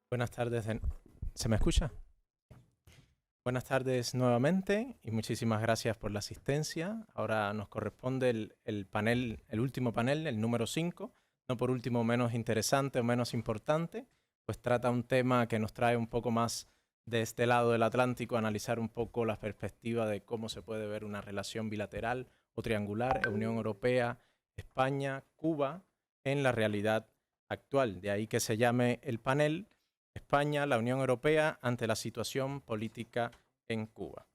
Buenas tardes. ¿Se me escucha? Buenas tardes nuevamente y muchísimas gracias por la asistencia. Ahora nos corresponde el panel, el último panel, el número 5, no por último menos interesante o menos importante, pues trata un tema que nos trae un poco más de este lado del Atlántico, analizar un poco la perspectiva de cómo se puede ver una relación bilateral o triangular, Unión Europea, España, Cuba, en la realidad actual. De ahí que se llame el panel España, la Unión Europea ante la situación política en Cuba.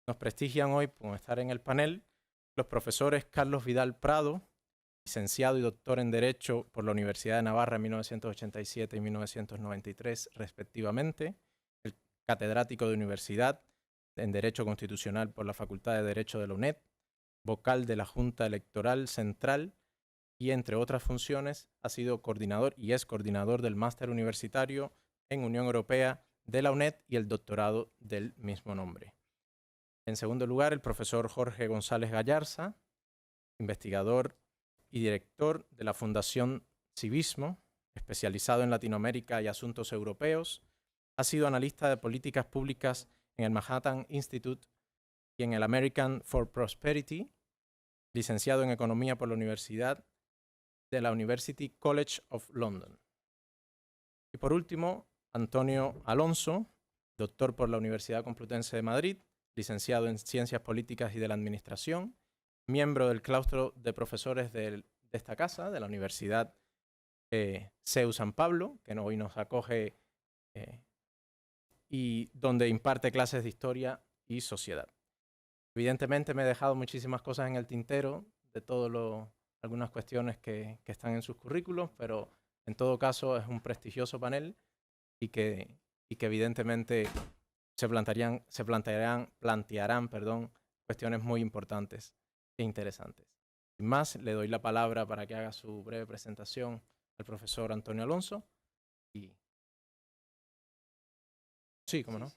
Nos prestigian hoy por estar en el panel los profesores Carlos Vidal Prado, licenciado y doctor en Derecho por la Universidad de Navarra en 1987 y 1993 respectivamente, el catedrático de Universidad en Derecho Constitucional por la Facultad de Derecho de la UNED, vocal de la Junta Electoral Central y, entre otras funciones, ha sido coordinador y es coordinador del máster universitario en Unión Europea de la UNED y el doctorado del mismo nombre. En segundo lugar, el profesor Jorge González Gallarza, investigador y director de la Fundación Civismo, especializado en Latinoamérica y asuntos europeos. Ha sido analista de políticas públicas en el Manhattan Institute y en el American for Prosperity, licenciado en Economía por la Universidad de la University College of London. Y por último, Antonio Alonso, doctor por la Universidad Complutense de Madrid, licenciado en Ciencias Políticas y de la Administración, miembro del claustro de profesores de esta casa, de la Universidad CEU San Pablo, que hoy nos acoge y donde imparte clases de Historia y Sociedad. Evidentemente me he dejado muchísimas cosas en el tintero de algunas cuestiones que están en sus currículos, pero en todo caso es un prestigioso panel y que evidentemente plantearán cuestiones muy importantes e interesantes. Sin más, le doy la palabra para que haga su breve presentación al profesor Antonio Alonso. Y... Sí, cómo no.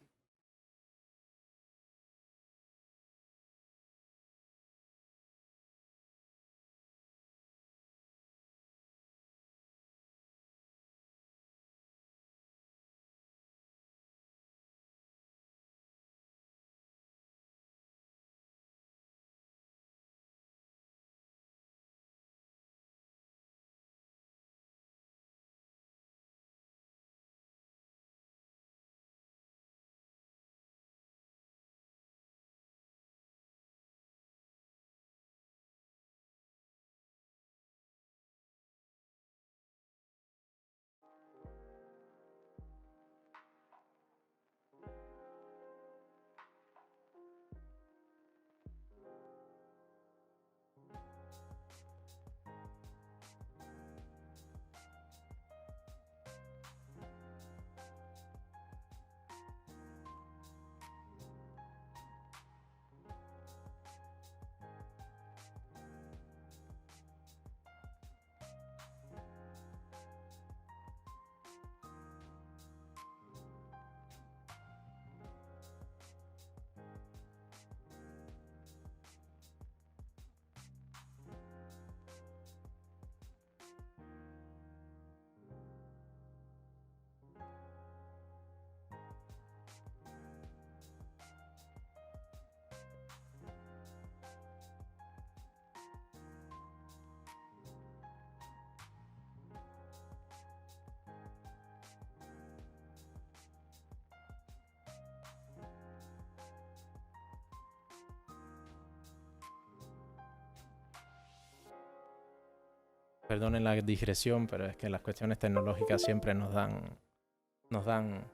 Perdonen la digresión, pero es que las cuestiones tecnológicas siempre nos dan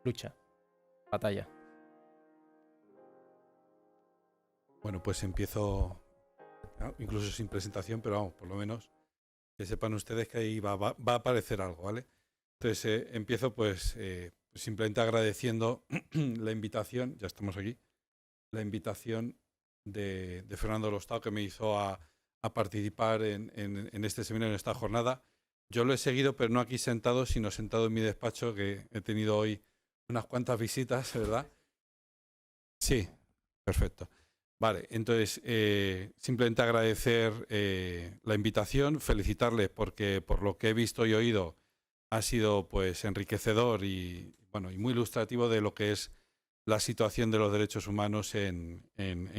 lucha, batalla. Bueno, pues empiezo, incluso sin presentación, pero vamos, por lo menos que sepan ustedes que ahí va a aparecer algo, ¿vale? Entonces empiezo pues simplemente agradeciendo la invitación, ya estamos aquí, la invitación de Fernando Lostao, que me hizo a participar en este seminario, en esta jornada. Yo lo he seguido, pero no aquí sentado, sino sentado en mi despacho, que he tenido hoy unas cuantas visitas, ¿verdad? Sí, perfecto. Vale, entonces simplemente agradecer la invitación, felicitarles porque por lo que he visto y oído ha sido pues enriquecedor y, bueno, y muy ilustrativo de lo que es la situación de los derechos humanos en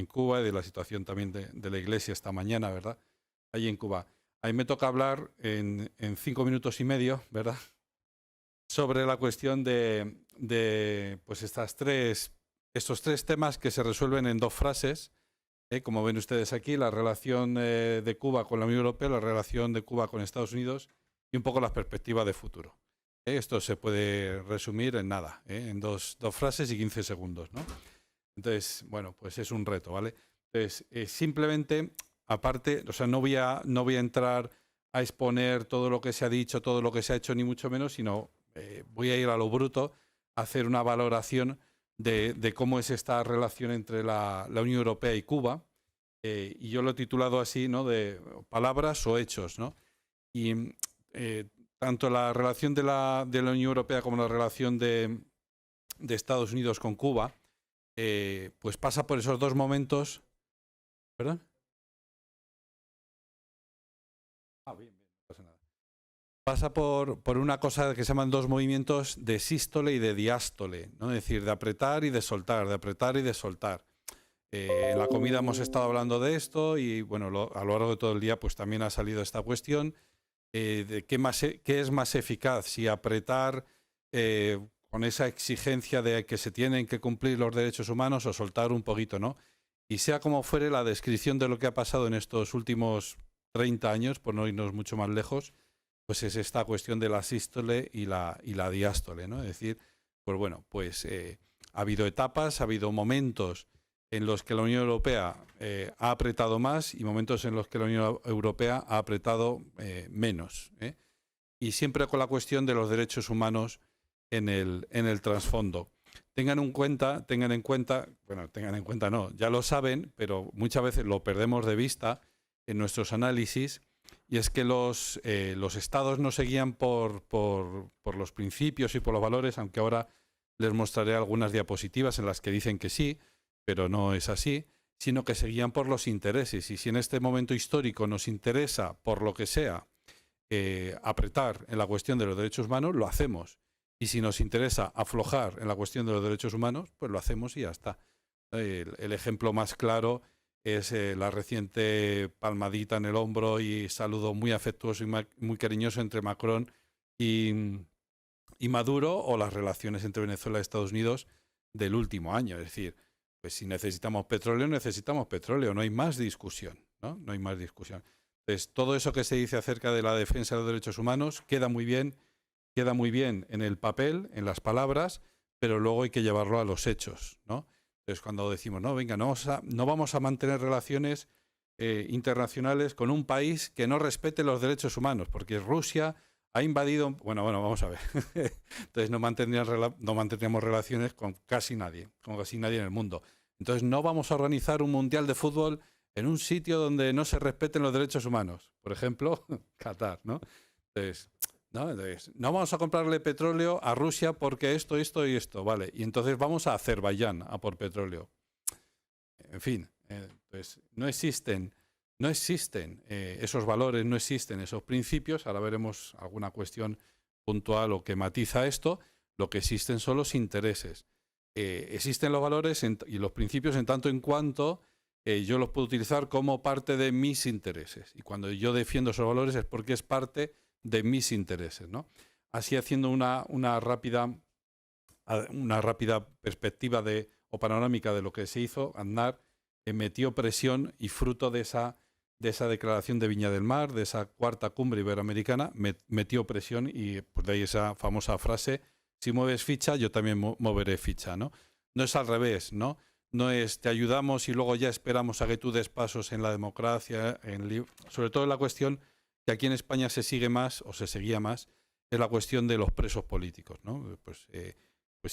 Cuba y de la situación también de la Iglesia esta mañana, ¿verdad? Allí en Cuba. A mí me toca hablar en 5 minutos y medio, ¿verdad? Sobre la cuestión de pues estos tres temas que se resuelven en 2 frases. Como ven ustedes aquí, la relación de Cuba con la Unión Europea, la relación de Cuba con Estados Unidos y un poco las perspectivas de futuro. Esto se puede resumir en nada, en dos frases y 15 segundos, ¿no? Entonces, bueno, pues es un reto, ¿vale? Entonces, simplemente, aparte, o sea, no voy a entrar a exponer todo lo que se ha dicho, todo lo que se ha hecho, ni mucho menos, sino voy a ir a lo bruto, a hacer una valoración de cómo es esta relación entre la Unión Europea y Cuba. Y yo lo he titulado así, ¿no? De palabras o hechos, ¿no? Y tanto la relación de la Unión Europea como la relación de Estados Unidos con Cuba, pues pasa por esos 2 momentos. ¿Perdón? Bien, no pasa nada. Pasa por una cosa que se llaman 2 movimientos de sístole y de diástole, ¿no? Es decir, de apretar y de soltar, de apretar y de soltar. En la comida hemos estado hablando de esto y, bueno, a lo largo de todo el día pues también ha salido esta cuestión de qué es más eficaz, si apretar con esa exigencia de que se tienen que cumplir los derechos humanos o soltar un poquito, ¿no? Y sea como fuere, la descripción de lo que ha pasado en estos últimos 30 años, por no irnos mucho más lejos, pues es esta cuestión de la sístole y la diástole, ¿no? Es decir, pues bueno, pues ha habido etapas, ha habido momentos en los que la Unión Europea ha apretado más y momentos en los que la Unión Europea ha apretado menos. Y siempre con la cuestión de los derechos humanos en el trasfondo. Tengan en cuenta, no, ya lo saben, pero muchas veces lo perdemos de vista en nuestros análisis, y es que los estados no se guían por los principios y por los valores, aunque ahora les mostraré algunas diapositivas en las que dicen que sí, pero no es así, sino que se guían por los intereses. Y si en este momento histórico nos interesa, por lo que sea, apretar en la cuestión de los derechos humanos, lo hacemos. Y si nos interesa aflojar en la cuestión de los derechos humanos, pues lo hacemos y ya está. El ejemplo más claro es la reciente palmadita en el hombro y saludo muy afectuoso y muy cariñoso entre Macron y Maduro, o las relaciones entre Venezuela y Estados Unidos del último año. Es decir, pues si necesitamos petróleo, no hay más discusión, ¿no? No hay más discusión. Entonces, todo eso que se dice acerca de la defensa de los derechos humanos queda muy bien en el papel, en las palabras, pero luego hay que llevarlo a los hechos, ¿no? Entonces, cuando decimos, no, venga, no vamos a mantener relaciones internacionales con un país que no respete los derechos humanos, porque Rusia ha invadido. Bueno, vamos a ver. Entonces no mantendríamos relaciones con casi nadie en el mundo. Entonces no vamos a organizar un mundial de fútbol en un sitio donde no se respeten los derechos humanos. Por ejemplo, Qatar, ¿no? Entonces, no vamos a comprarle petróleo a Rusia porque esto y esto, ¿vale? Y entonces vamos a Azerbaiyán a por petróleo. En fin, pues no existen esos valores, no existen esos principios. Ahora veremos alguna cuestión puntual o que matiza esto. Lo que existen son los intereses. Existen los valores y los principios en tanto en cuanto yo los puedo utilizar como parte de mis intereses. Y cuando yo defiendo esos valores es porque es parte de mis intereses, ¿no? Así, haciendo una rápida perspectiva o panorámica de lo que se hizo, Aznar metió presión, y fruto de esa declaración de Viña del Mar, de esa cuarta cumbre iberoamericana, metió presión, y pues de ahí esa famosa frase: si mueves ficha, yo también moveré ficha, ¿no? No es al revés, ¿no? No es te ayudamos y luego ya esperamos a que tú des pasos en la democracia, sobre todo en la cuestión que aquí en España se sigue más, o se seguía más, es la cuestión de los presos políticos, ¿no? Pues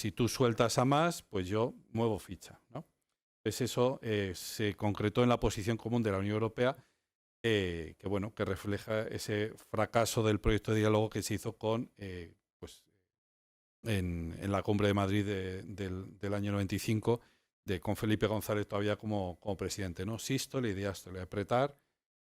si tú sueltas a más, pues yo muevo ficha, ¿no? Pues eso se concretó en la posición común de la Unión Europea, que refleja ese fracaso del proyecto de diálogo que se hizo en la cumbre de Madrid del año 95, con Felipe González todavía como presidente, ¿no? Sístole y diástole, apretar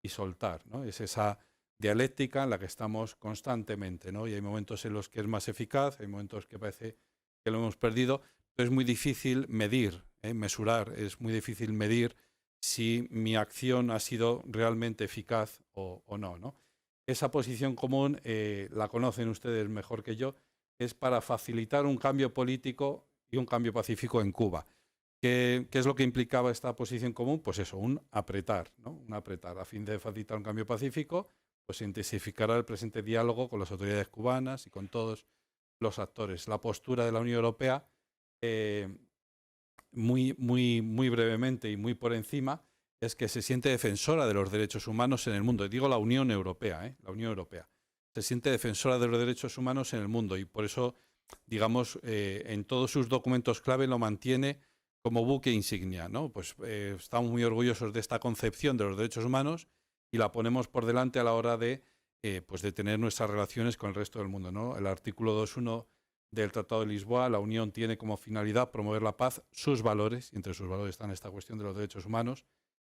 y soltar, ¿no? Es esa dialéctica en la que estamos constantemente, ¿no? Y hay momentos en los que es más eficaz, hay momentos que parece que lo hemos perdido, pero es muy difícil medir, mesurar, es muy difícil medir si mi acción ha sido realmente eficaz o no, ¿no? Esa posición común la conocen ustedes mejor que yo, es para facilitar un cambio político y un cambio pacífico en Cuba. ¿Qué es lo que implicaba esta posición común? Pues eso, un apretar, ¿no? Un apretar. A fin de facilitar un cambio pacífico, pues se intensificará el presente diálogo con las autoridades cubanas y con todos los actores. La postura de la Unión Europea, muy brevemente y muy por encima, es que se siente defensora de los derechos humanos en el mundo. Digo la Unión Europea, la Unión Europea. Se siente defensora de los derechos humanos en el mundo y por eso, digamos, en todos sus documentos clave lo mantiene como buque insignia, ¿no? Pues estamos muy orgullosos de esta concepción de los derechos humanos y la ponemos por delante a la hora de, pues de tener nuestras relaciones con el resto del mundo, ¿no? El artículo 2.1 del Tratado de Lisboa, la Unión tiene como finalidad promover la paz, sus valores, y entre sus valores están esta cuestión de los derechos humanos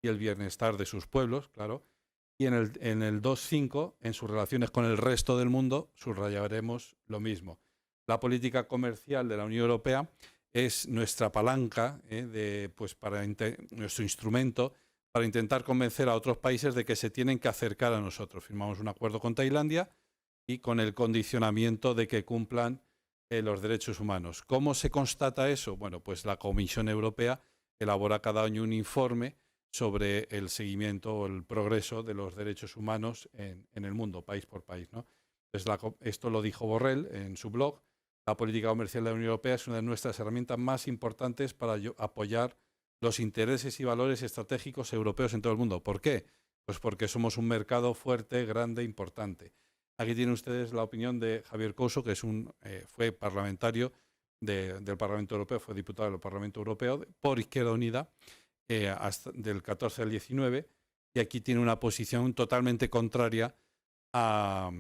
y el bienestar de sus pueblos, claro. Y en el 2.5, en sus relaciones con el resto del mundo, subrayaremos lo mismo. La política comercial de la Unión Europea es nuestra palanca, pues nuestro instrumento para intentar convencer a otros países de que se tienen que acercar a nosotros. Firmamos un acuerdo con Tailandia y con el condicionamiento de que cumplan los derechos humanos. ¿Cómo se constata eso? Bueno, pues la Comisión Europea elabora cada año un informe sobre el seguimiento o el progreso de los derechos humanos en el mundo, país por país, ¿no? Entonces, esto lo dijo Borrell en su blog. La política comercial de la Unión Europea es una de nuestras herramientas más importantes para apoyar los intereses y valores estratégicos europeos en todo el mundo. ¿Por qué? Pues porque somos un mercado fuerte, grande, importante. Aquí tienen ustedes la opinión de Javier Couso, que fue parlamentario del Parlamento Europeo, fue diputado del Parlamento Europeo por Izquierda Unida hasta del 14 al 19, y aquí tiene una posición totalmente contraria a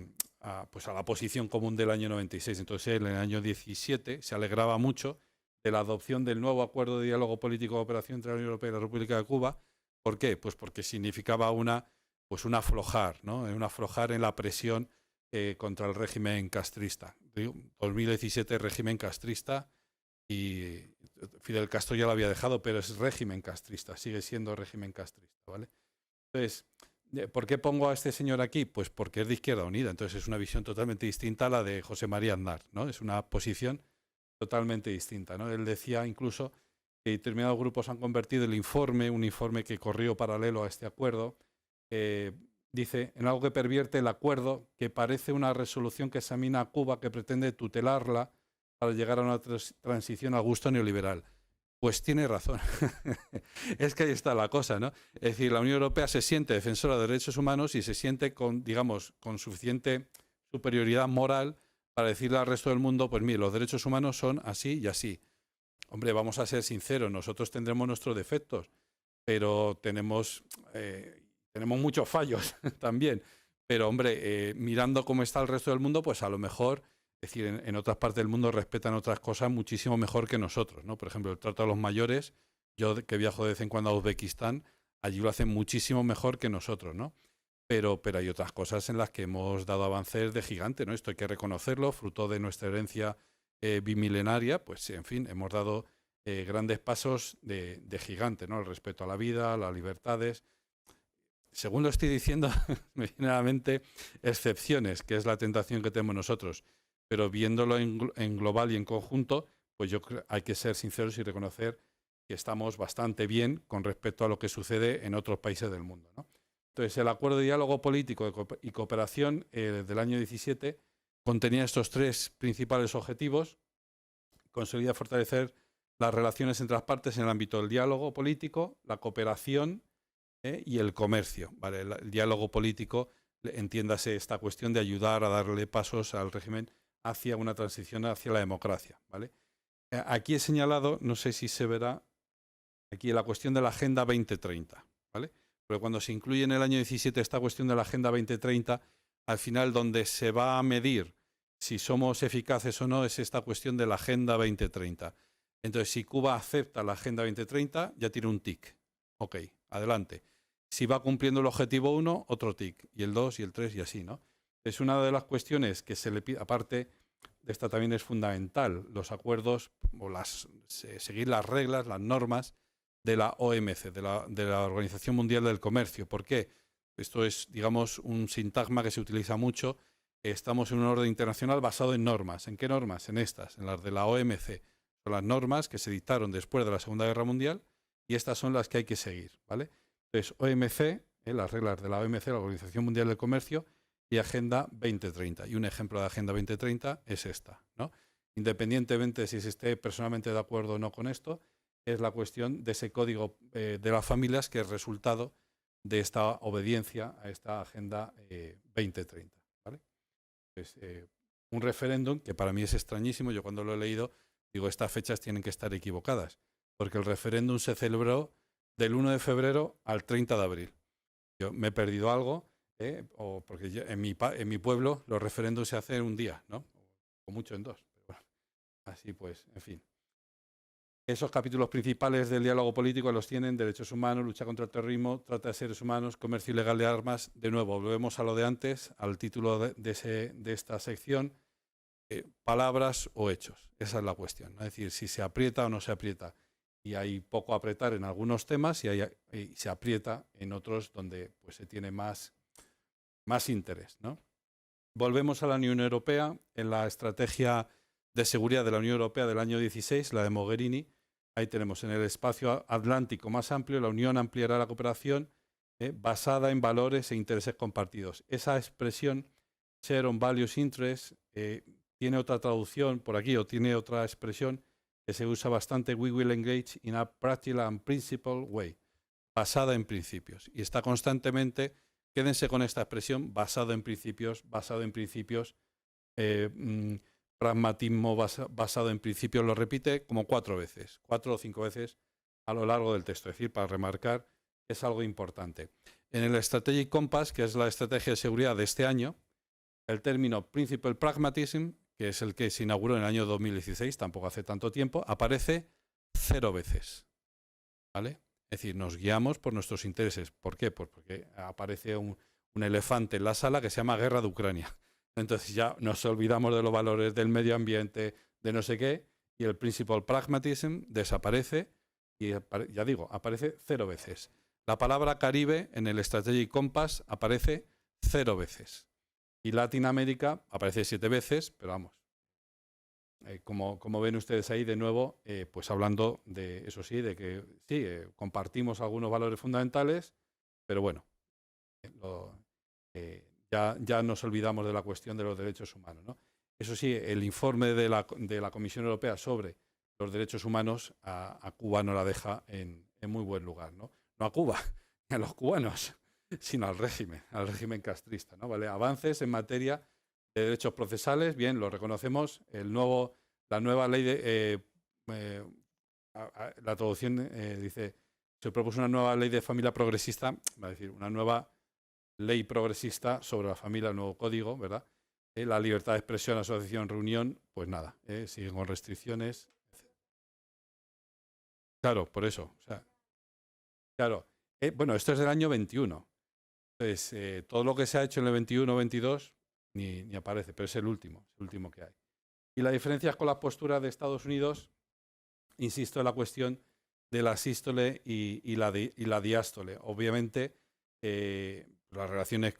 la posición común del año 96. Entonces él en el año 17 se alegraba mucho de la adopción del nuevo acuerdo de diálogo político de cooperación entre la Unión Europea y la República de Cuba. ¿Por qué? Pues porque significaba un aflojar, ¿no? Un aflojar en la presión contra el régimen castrista. 2017 régimen castrista, y Fidel Castro ya lo había dejado, pero es régimen castrista, sigue siendo régimen castrista, ¿vale? Entonces, ¿por qué pongo a este señor aquí? Pues porque es de Izquierda Unida, entonces es una visión totalmente distinta a la de José María Aznar, ¿no? Es una posición totalmente distinta, ¿no? Él decía incluso que determinados grupos han convertido un informe que corrió paralelo a este acuerdo, dice, en algo que pervierte el acuerdo, que parece una resolución que examina a Cuba, que pretende tutelarla para llegar a una transición al gusto neoliberal. Pues tiene razón. Es que ahí está la cosa, ¿no? Es decir, la Unión Europea se siente defensora de derechos humanos y se siente con suficiente superioridad moral para decirle al resto del mundo, pues mire, los derechos humanos son así y así. Hombre, vamos a ser sinceros, nosotros tendremos nuestros defectos, pero tenemos muchos fallos también. Pero, hombre, mirando cómo está el resto del mundo, pues a lo mejor, es decir, en otras partes del mundo respetan otras cosas muchísimo mejor que nosotros, ¿no? Por ejemplo, el trato a los mayores, yo que viajo de vez en cuando a Uzbekistán, allí lo hacen muchísimo mejor que nosotros, ¿no? Pero hay otras cosas en las que hemos dado avances de gigante, ¿no? Esto hay que reconocerlo, fruto de nuestra herencia bimilenaria, pues en fin, hemos dado grandes pasos de gigante, ¿no? El respeto a la vida, a las libertades. Según lo estoy diciendo, me vienen a la mente excepciones, que es la tentación que tenemos nosotros. Pero viéndolo en global y en conjunto, pues yo creo hay que ser sinceros y reconocer que estamos bastante bien con respecto a lo que sucede en otros países del mundo, ¿no? Entonces, el Acuerdo de Diálogo Político y Cooperación del año 17 contenía estos tres principales objetivos: consolidar y fortalecer las relaciones entre las partes en el ámbito del diálogo político, la cooperación y el comercio, ¿vale? El diálogo político, entiéndase esta cuestión de ayudar a darle pasos al régimen hacia una transición hacia la democracia, ¿vale? Aquí he señalado, no sé si se verá, aquí la cuestión de la Agenda 2030, ¿vale? Pero cuando se incluye en el año 17 esta cuestión de la Agenda 2030, al final donde se va a medir si somos eficaces o no es esta cuestión de la Agenda 2030. Entonces, si Cuba acepta la Agenda 2030, ya tiene un tic. Ok, adelante. si va cumpliendo el objetivo 1, otro tic, y el 2 y el 3 y así, ¿no? Es una de las cuestiones que se le pide, aparte de esta también es fundamental, los acuerdos o seguir las reglas, las normas de la OMC, de la Organización Mundial del Comercio. ¿Por qué? Esto es, digamos, un sintagma que se utiliza mucho. Estamos en un orden internacional basado en normas. ¿En qué normas? En estas, en las de la OMC. Son las normas que se dictaron después de la Segunda Guerra Mundial y estas son las que hay que seguir, ¿vale? Entonces, OMC, las reglas de la OMC, la Organización Mundial del Comercio, y Agenda 2030. Y un ejemplo de Agenda 2030 es esta, ¿no? Independientemente de si se esté personalmente de acuerdo o no con esto, es la cuestión de ese código de las familias que es resultado de esta obediencia a esta Agenda 2030, ¿vale? Pues, un referéndum que para mí es extrañísimo. Yo cuando lo he leído digo, estas fechas tienen que estar equivocadas, porque el referéndum se celebró del 1 de febrero al 30 de abril. Yo me he perdido algo, o porque en mi pueblo los referéndums se hacen un día, ¿no? O mucho en dos. Pero bueno, así pues, en fin. Esos capítulos principales del diálogo político los tienen: derechos humanos, lucha contra el terrorismo, trata de seres humanos, comercio ilegal de armas. De nuevo, volvemos a lo de antes, al título de esta sección, palabras o hechos. Esa es la cuestión, ¿no? Es decir, si se aprieta o no se aprieta. Y hay poco apretar en algunos temas y se aprieta en otros donde pues, se tiene más interés, ¿no? Volvemos a la Unión Europea. En la estrategia de seguridad de la Unión Europea del año 16, la de Mogherini, ahí tenemos: en el espacio atlántico más amplio, la Unión ampliará la cooperación basada en valores e intereses compartidos. Esa expresión, share on values interests, tiene otra traducción por aquí, o tiene otra expresión que se usa bastante: we will engage in a practical and principled way, basada en principios. Y está constantemente, quédense con esta expresión, basado en principios, pragmatismo basado en principios, lo repite como 4 veces, 4 o 5 veces a lo largo del texto. Es decir, para remarcar, es algo importante. En el Strategic Compass, que es la estrategia de seguridad de este año, el término Principle Pragmatism, que es el que se inauguró en el año 2016, tampoco hace tanto tiempo, aparece 0 veces, ¿vale? Es decir, nos guiamos por nuestros intereses. ¿Por qué? Pues porque aparece un elefante en la sala que se llama guerra de Ucrania. Entonces ya nos olvidamos de los valores del medio ambiente, de no sé qué, y el Principle Pragmatism desaparece y, ya digo, aparece 0 veces. La palabra Caribe en el Strategic Compass aparece 0 veces. Y Latinoamérica aparece 7 veces, pero vamos, como ven ustedes ahí, de nuevo, pues hablando de eso sí, de que sí, compartimos algunos valores fundamentales, pero bueno, ya nos olvidamos de la cuestión de los derechos humanos, ¿no? Eso sí, el informe de la Comisión Europea sobre los derechos humanos a Cuba no la deja en muy buen lugar, ¿no? No a Cuba, ni a los cubanos, sino al régimen castrista, ¿no? ¿Vale? Avances en materia de derechos procesales, bien, lo reconocemos. La nueva ley la traducción dice, se propuso una nueva ley de familia progresista, va a decir, una nueva ley progresista sobre la familia, el nuevo código, ¿verdad? La libertad de expresión, asociación, reunión, pues nada, siguen con restricciones. Claro, por eso, o sea, claro. Bueno, esto es del año 21. Entonces, todo lo que se ha hecho en el 21-22 ni aparece, pero es el último que hay. Y la diferencia con las posturas de Estados Unidos, insisto en la cuestión de la sístole y la diástole. Obviamente, las relaciones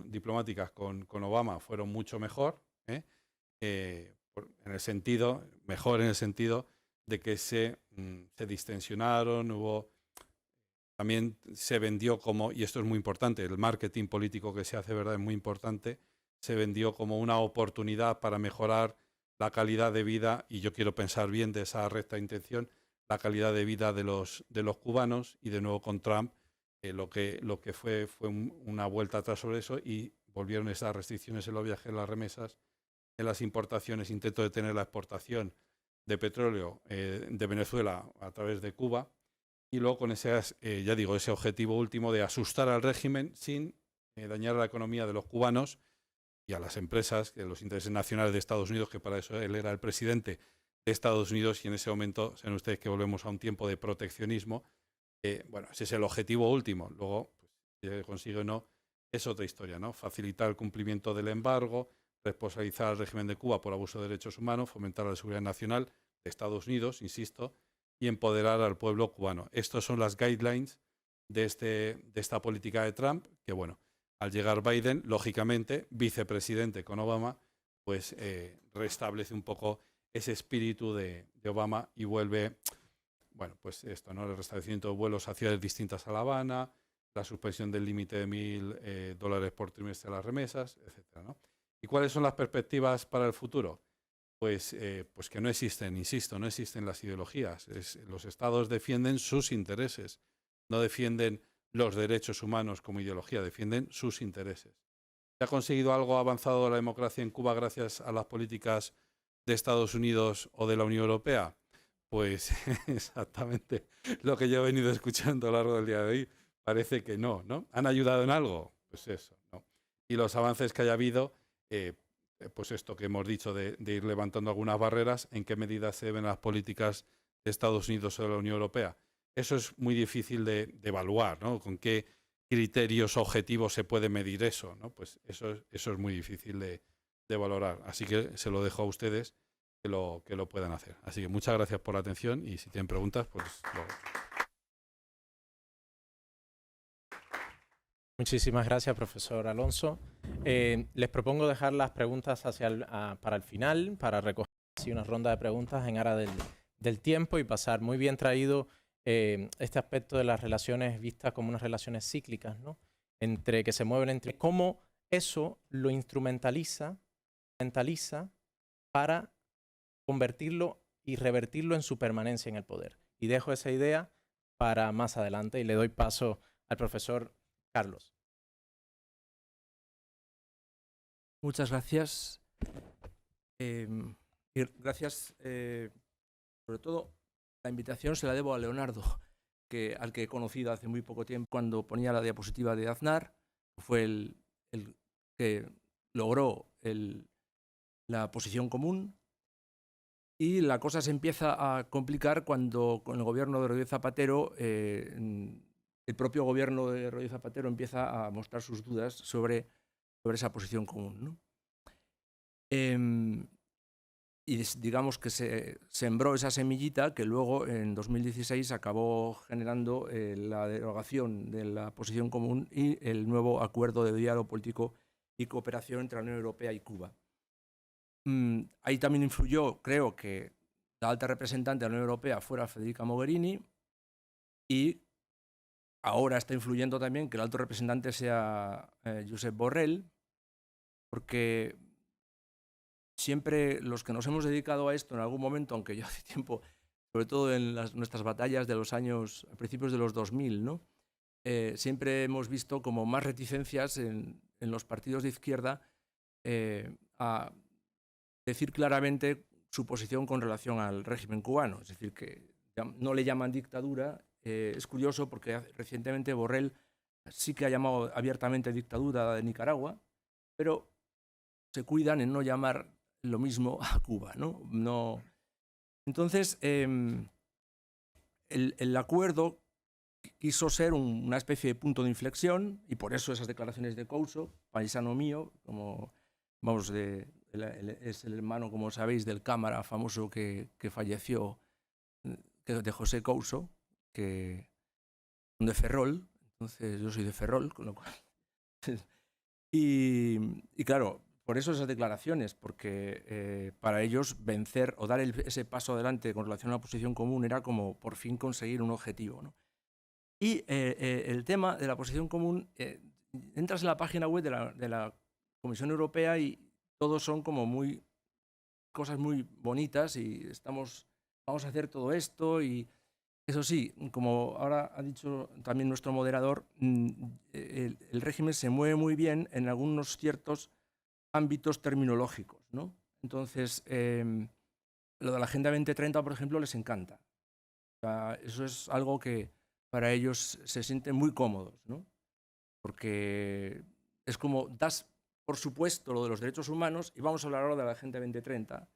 diplomáticas con Obama fueron mucho mejor, mejor en el sentido de que se distensionaron, también se vendió como, y esto es muy importante, el marketing político que se hace, ¿verdad?, es muy importante, se vendió como una oportunidad para mejorar la calidad de vida, y yo quiero pensar bien de esa recta intención, la calidad de vida de los cubanos, y de nuevo con Trump, lo que fue una vuelta atrás sobre eso, y volvieron esas restricciones en los viajes, en las remesas, en las importaciones, intento de tener la exportación de petróleo de Venezuela a través de Cuba, y luego con ese objetivo último de asustar al régimen sin dañar la economía de los cubanos y a las empresas, los intereses nacionales de Estados Unidos, que para eso él era el presidente de Estados Unidos, y en ese momento, saben ustedes que volvemos a un tiempo de proteccionismo. Bueno, ese es el objetivo último. Luego, pues, se consigue o no, es otra historia, ¿no? Facilitar el cumplimiento del embargo, responsabilizar al régimen de Cuba por abuso de derechos humanos, fomentar la seguridad nacional de Estados Unidos, insisto, y empoderar al pueblo cubano. Estas son las guidelines de esta política de Trump, que bueno, al llegar Biden, lógicamente, vicepresidente con Obama, pues restablece un poco ese espíritu de Obama y vuelve, bueno, pues esto, ¿no? El restablecimiento de vuelos a ciudades distintas a La Habana, la suspensión del límite de $1.000 por trimestre a las remesas, etcétera, ¿no? ¿Y cuáles son las perspectivas para el futuro? Pues que no existen, insisto, no existen las ideologías. Los estados defienden sus intereses, no defienden los derechos humanos como ideología, defienden sus intereses. ¿Se ha conseguido algo avanzado la democracia en Cuba gracias a las políticas de Estados Unidos o de la Unión Europea? Pues exactamente lo que yo he venido escuchando a lo largo del día de hoy. Parece que no, ¿no? ¿Han ayudado en algo? Pues eso, ¿no? Y los avances que haya habido, pues esto que hemos dicho de ir levantando algunas barreras, ¿en qué medida se deben las políticas de Estados Unidos o de la Unión Europea? Eso es muy difícil de evaluar, ¿no? ¿Con qué criterios objetivos se puede medir eso, ¿no? Pues eso es muy difícil de valorar. Así que se lo dejo a ustedes que lo puedan hacer. Así que muchas gracias por la atención y si tienen preguntas, pues Muchísimas gracias, profesor Alonso. Les propongo dejar las preguntas para el final, para recoger así una ronda de preguntas en aras del tiempo y pasar muy bien traído este aspecto de las relaciones vistas como unas relaciones cíclicas, ¿no? Que se mueven entre cómo eso lo instrumentaliza para convertirlo y revertirlo en su permanencia en el poder. Y dejo esa idea para más adelante y le doy paso al profesor Carlos. Muchas gracias. Y gracias, sobre todo, la invitación se la debo a Leonardo, al que he conocido hace muy poco tiempo cuando ponía la diapositiva de Aznar. Fue el que logró la posición común. Y la cosa se empieza a complicar cuando con el gobierno de Rodríguez Zapatero, el propio gobierno de Rodríguez Zapatero empieza a mostrar sus dudas sobre esa posición común, ¿no? Y digamos que se sembró esa semillita que luego en 2016 acabó generando la derogación de la posición común y el nuevo acuerdo de diálogo político y cooperación entre la Unión Europea y Cuba. Ahí también influyó, creo, que la alta representante de la Unión Europea fuera Federica Mogherini y ahora está influyendo también que el alto representante sea Josep Borrell, porque siempre los que nos hemos dedicado a esto en algún momento, aunque yo hace tiempo, sobre todo en nuestras batallas de los años, a principios de los 2000, ¿no? Siempre hemos visto como más reticencias en los partidos de izquierda a decir claramente su posición con relación al régimen cubano. Es decir, que no le llaman dictadura. Es curioso porque recientemente Borrell sí que ha llamado abiertamente dictadura de Nicaragua, pero se cuidan en no llamar lo mismo a Cuba, ¿no? Entonces, el acuerdo quiso ser una especie de punto de inflexión y por eso esas declaraciones de Couso, paisano mío, como vamos, es el hermano, como sabéis, del cámara famoso que falleció, de José Couso, de Ferrol. Entonces yo soy de Ferrol, con lo cual y claro, por eso esas declaraciones, porque para ellos vencer o dar ese paso adelante con relación a la posición común era como por fin conseguir un objetivo, ¿no? Y el tema de la posición común, entras en la página web de la Comisión Europea y todos son como cosas muy bonitas y vamos a hacer todo esto y eso sí, como ahora ha dicho también nuestro moderador, el régimen se mueve muy bien en algunos ciertos ámbitos terminológicos, ¿no? Entonces, lo de la Agenda 2030, por ejemplo, les encanta. O sea, eso es algo que para ellos se sienten muy cómodos, ¿no? Porque es como das por supuesto lo de los derechos humanos y vamos a hablar ahora de la Agenda 2030,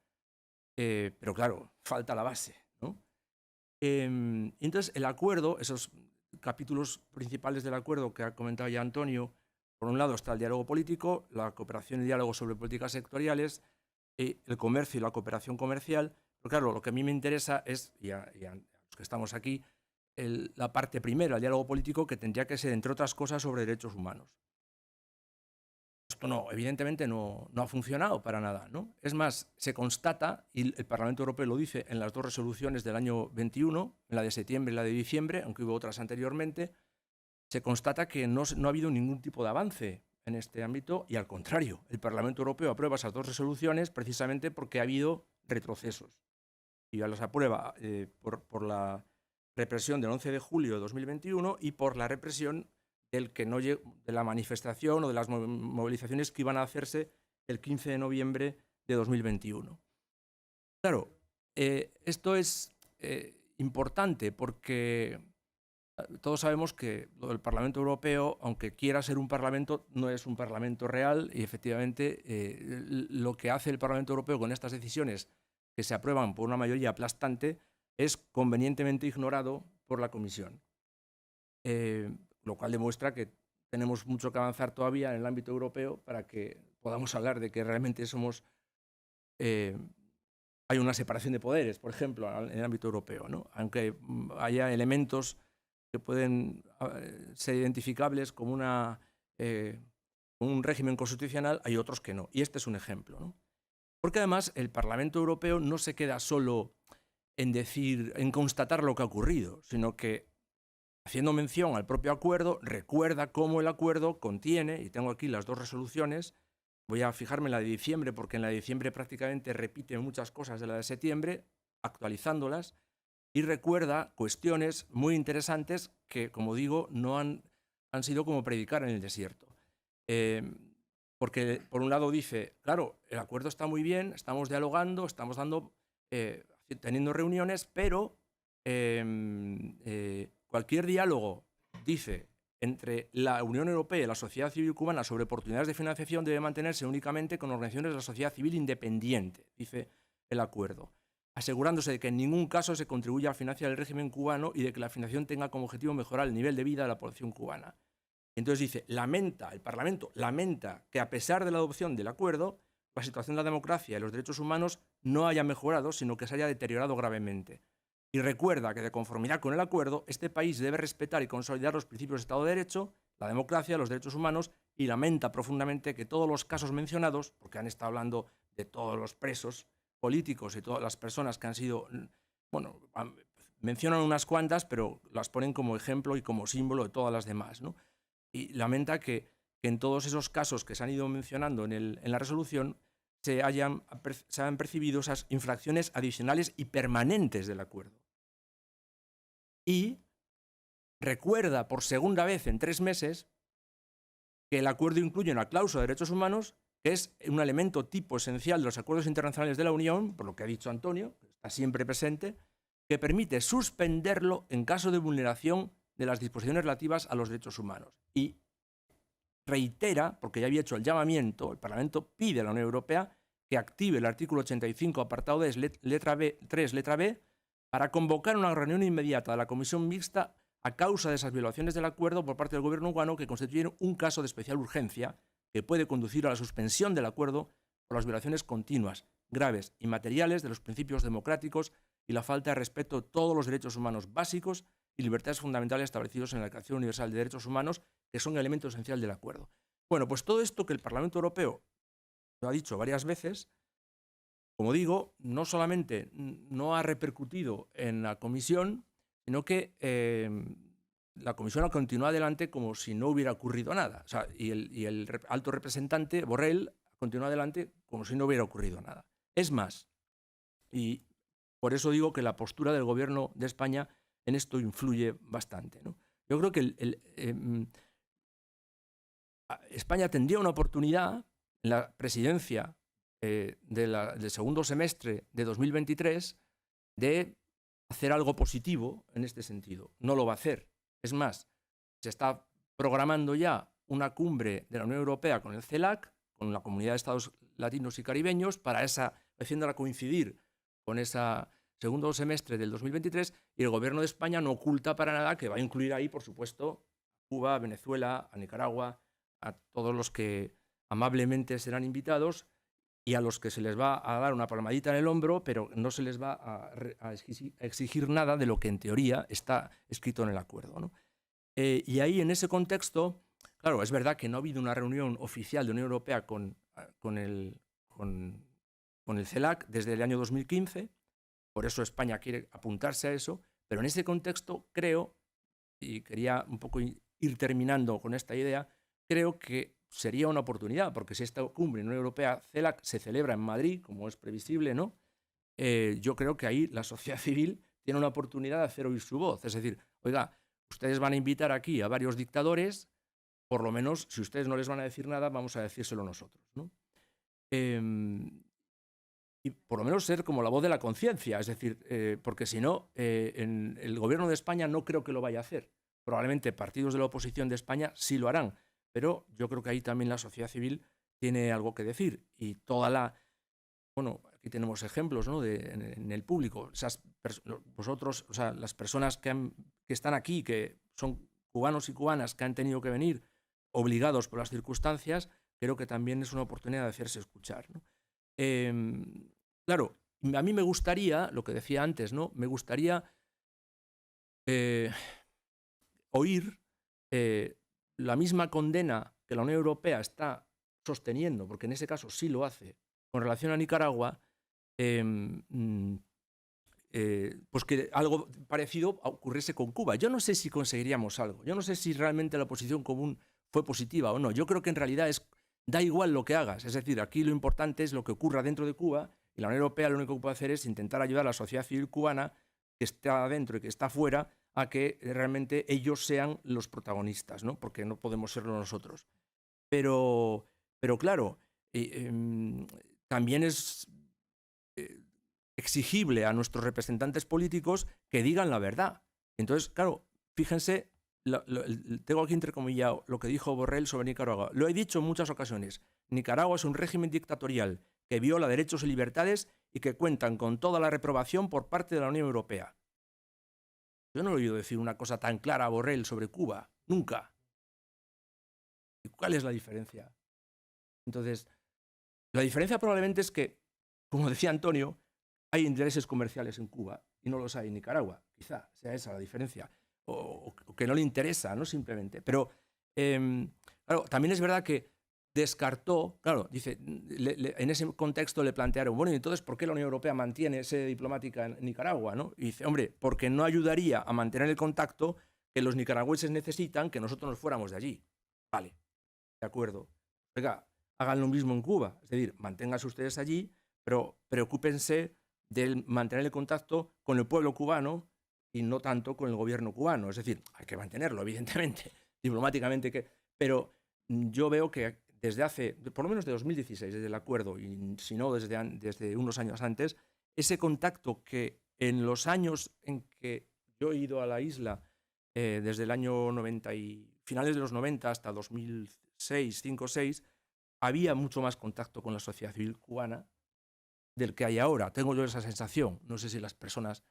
pero claro, falta la base, ¿no? Entonces, el acuerdo, capítulos principales del acuerdo que ha comentado ya Antonio. Por un lado está el diálogo político, la cooperación y diálogo sobre políticas sectoriales, el comercio y la cooperación comercial. Pero claro, lo que a mí me interesa es, y a los que estamos aquí, la parte primera, el diálogo político, que tendría que ser, entre otras cosas, sobre derechos humanos. Esto no, evidentemente no ha funcionado para nada, ¿no? Es más, se constata, y el Parlamento Europeo lo dice en las dos resoluciones del año 21, en la de septiembre y la de diciembre, aunque hubo otras anteriormente, se constata que no ha habido ningún tipo de avance en este ámbito y, al contrario, el Parlamento Europeo aprueba esas dos resoluciones precisamente porque ha habido retrocesos. Y ya las aprueba por la represión del 11 de julio de 2021 y por la represión de la manifestación o de las movilizaciones que iban a hacerse el 15 de noviembre de 2021. Claro, esto es importante porque todos sabemos que el Parlamento Europeo, aunque quiera ser un parlamento, no es un parlamento real y efectivamente lo que hace el Parlamento Europeo con estas decisiones que se aprueban por una mayoría aplastante es convenientemente ignorado por la Comisión. Lo cual demuestra que tenemos mucho que avanzar todavía en el ámbito europeo para que podamos hablar de que realmente hay una separación de poderes, por ejemplo, en el ámbito europeo, ¿no? Aunque haya elementos que pueden ser identificables como un régimen constitucional, hay otros que no. Y este es un ejemplo, ¿no? Porque además el Parlamento Europeo no se queda solo en constatar lo que ha ocurrido, sino que, haciendo mención al propio acuerdo, recuerda cómo el acuerdo contiene, y tengo aquí las dos resoluciones, voy a fijarme en la de diciembre, porque en la de diciembre prácticamente repite muchas cosas de la de septiembre, actualizándolas, y recuerda cuestiones muy interesantes que, como digo, no han sido como predicar en el desierto. Porque, por un lado, dice, claro, el acuerdo está muy bien, estamos dialogando, estamos teniendo reuniones, pero cualquier diálogo, dice, entre la Unión Europea y la sociedad civil cubana sobre oportunidades de financiación debe mantenerse únicamente con organizaciones de la sociedad civil independiente, dice el acuerdo, asegurándose de que en ningún caso se contribuya a financiar el régimen cubano y de que la financiación tenga como objetivo mejorar el nivel de vida de la población cubana. Entonces dice, el Parlamento lamenta que a pesar de la adopción del acuerdo, la situación de la democracia y los derechos humanos no haya mejorado, sino que se haya deteriorado gravemente. Y recuerda que, de conformidad con el acuerdo, este país debe respetar y consolidar los principios de Estado de Derecho, la democracia, los derechos humanos, y lamenta profundamente que todos los casos mencionados, porque han estado hablando de todos los presos políticos y todas las personas que han sido, bueno, mencionan unas cuantas, pero las ponen como ejemplo y como símbolo de todas las demás, ¿no? Y lamenta que en todos esos casos que se han ido mencionando en la resolución se hayan percibido esas infracciones adicionales y permanentes del acuerdo. Y recuerda por segunda vez en 3 meses que el acuerdo incluye una cláusula de derechos humanos que es un elemento tipo esencial de los acuerdos internacionales de la Unión, por lo que ha dicho Antonio, que está siempre presente, que permite suspenderlo en caso de vulneración de las disposiciones relativas a los derechos humanos. Y reitera, porque ya había hecho el llamamiento, el Parlamento pide a la Unión Europea que active el artículo 85, apartado 3, letra B, para convocar una reunión inmediata de la Comisión Mixta a causa de esas violaciones del acuerdo por parte del gobierno cubano que constituyen un caso de especial urgencia que puede conducir a la suspensión del acuerdo por las violaciones continuas, graves y materiales de los principios democráticos y la falta de respeto de todos los derechos humanos básicos y libertades fundamentales establecidos en la Declaración Universal de Derechos Humanos, que son elemento esencial del acuerdo. Bueno, pues todo esto que el Parlamento Europeo lo ha dicho varias veces, como digo, no solamente no ha repercutido en la Comisión, sino que la Comisión ha continuado adelante como si no hubiera ocurrido nada. O sea, y el alto representante, Borrell, ha continuado adelante como si no hubiera ocurrido nada. Es más, y por eso digo que la postura del Gobierno de España en esto influye bastante, ¿no? Yo creo que España tendría una oportunidad en la presidencia del segundo semestre de 2023 de hacer algo positivo en este sentido. No lo va a hacer. Es más, se está programando ya una cumbre de la Unión Europea con el CELAC, con la Comunidad de Estados Latinos y Caribeños, haciéndola coincidir con esa segundo semestre del 2023 y el gobierno de España no oculta para nada que va a incluir ahí, por supuesto, a Cuba, a Venezuela, a Nicaragua, a todos los que amablemente serán invitados y a los que se les va a dar una palmadita en el hombro, pero no se les va a exigir nada de lo que en teoría está escrito en el acuerdo, ¿no? Y ahí, en ese contexto, claro, es verdad que no ha habido una reunión oficial de Unión Europea con el CELAC desde el año 2015, por eso España quiere apuntarse a eso, pero en ese contexto creo, y quería un poco ir terminando con esta idea, creo que sería una oportunidad, porque si esta cumbre Unión Europea-CELAC se celebra en Madrid, como es previsible, ¿no? Yo creo que ahí la sociedad civil tiene una oportunidad de hacer oír su voz. Es decir, oiga, ustedes van a invitar aquí a varios dictadores, por lo menos, si ustedes no les van a decir nada, vamos a decírselo nosotros, ¿no? Y por lo menos ser como la voz de la conciencia, es decir, porque si no, en el gobierno de España no creo que lo vaya a hacer. Probablemente partidos de la oposición de España sí lo harán, pero yo creo que ahí también la sociedad civil tiene algo que decir. Y toda la... Bueno, aquí tenemos ejemplos, ¿no? En el público. Vosotros, o sea, las personas que están aquí, que son cubanos y cubanas que han tenido que venir obligados por las circunstancias, creo que también es una oportunidad de hacerse escuchar, ¿no? Claro, a mí me gustaría, lo que decía antes, ¿no? Me gustaría oír la misma condena que la Unión Europea está sosteniendo, porque en ese caso sí lo hace, con relación a Nicaragua, pues que algo parecido ocurriese con Cuba. Yo no sé si conseguiríamos algo, yo no sé si realmente la posición común fue positiva o no. Yo creo que en realidad da igual lo que hagas, es decir, aquí lo importante es lo que ocurra dentro de Cuba, y la Unión Europea lo único que puede hacer es intentar ayudar a la sociedad civil cubana que está adentro y que está fuera a que realmente ellos sean los protagonistas, ¿no? Porque no podemos serlo nosotros. Pero claro, también es exigible a nuestros representantes políticos que digan la verdad. Entonces, claro, fíjense, tengo aquí entrecomillado lo que dijo Borrell sobre Nicaragua. Lo he dicho en muchas ocasiones. Nicaragua es un régimen dictatorial que viola derechos y libertades y que cuentan con toda la reprobación por parte de la Unión Europea. Yo no he oído decir una cosa tan clara a Borrell sobre Cuba, nunca. ¿Y cuál es la diferencia? Entonces, la diferencia probablemente es que, como decía Antonio, hay intereses comerciales en Cuba y no los hay en Nicaragua. Quizá sea esa la diferencia. O que no le interesa, no simplemente. Pero, claro, también es verdad que descartó, claro, dice, en ese contexto le plantearon, bueno, ¿y entonces por qué la Unión Europea mantiene sede diplomática en Nicaragua, ¿no? Y dice, hombre, porque no ayudaría a mantener el contacto que los nicaragüenses necesitan que nosotros nos fuéramos de allí. Vale, de acuerdo. Oiga, hagan lo mismo en Cuba, es decir, manténganse ustedes allí, pero preocúpense de mantener el contacto con el pueblo cubano y no tanto con el gobierno cubano. Es decir, hay que mantenerlo, evidentemente, diplomáticamente, pero yo veo que desde por lo menos de 2016, desde el acuerdo, y si no desde unos años antes, ese contacto que en los años en que yo he ido a la isla, desde el año 90 y finales de los 90 hasta 2006, 5, 6, había mucho más contacto con la sociedad civil cubana del que hay ahora. Tengo yo esa sensación. No sé si las personas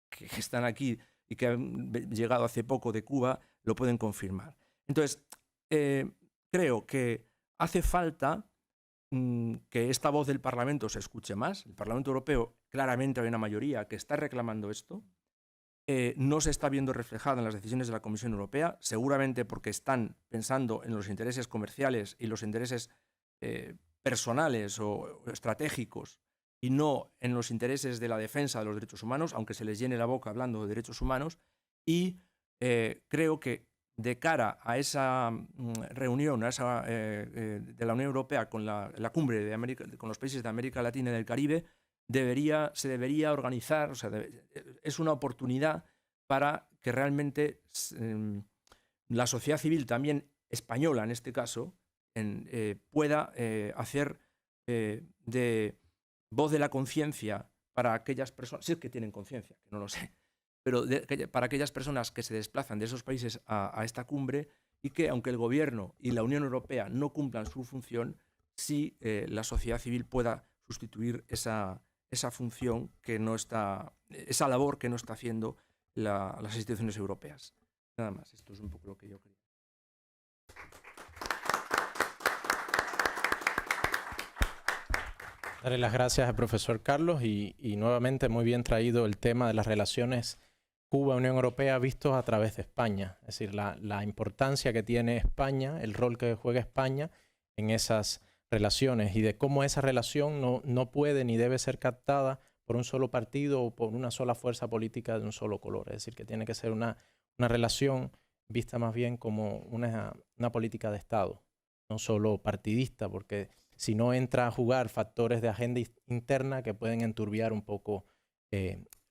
que están aquí y que han llegado hace poco de Cuba lo pueden confirmar. Entonces, creo que hace falta que esta voz del Parlamento se escuche más. El Parlamento Europeo, claramente hay una mayoría que está reclamando esto. No se está viendo reflejada en las decisiones de la Comisión Europea, seguramente porque están pensando en los intereses comerciales y los intereses personales o estratégicos y no en los intereses de la defensa de los derechos humanos, aunque se les llene la boca hablando de derechos humanos. Y creo que de cara a esa reunión de la Unión Europea con la cumbre con los países de América Latina y del Caribe, se debería organizar, o sea, es una oportunidad para que realmente la sociedad civil, también española en este caso, pueda hacer de voz de la conciencia para aquellas personas, si es que tienen conciencia, que no lo sé, pero para aquellas personas que se desplazan de esos países a esta cumbre, y que aunque el gobierno y la Unión Europea no cumplan su función, sí la sociedad civil pueda sustituir esa esa función que no está, esa labor que no está haciendo las instituciones europeas. Nada más, esto es un poco lo que yo quería. Daré las gracias al profesor Carlos y nuevamente muy bien traído el tema de las relaciones Cuba-Unión Europea vistos a través de España. Es decir, la importancia que tiene España, el rol que juega España en esas relaciones y de cómo esa relación no puede ni debe ser captada por un solo partido o por una sola fuerza política de un solo color. Es decir, que tiene que ser una relación vista más bien como una política de Estado, no solo partidista, porque si no entra a jugar factores de agenda interna que pueden enturbiar un poco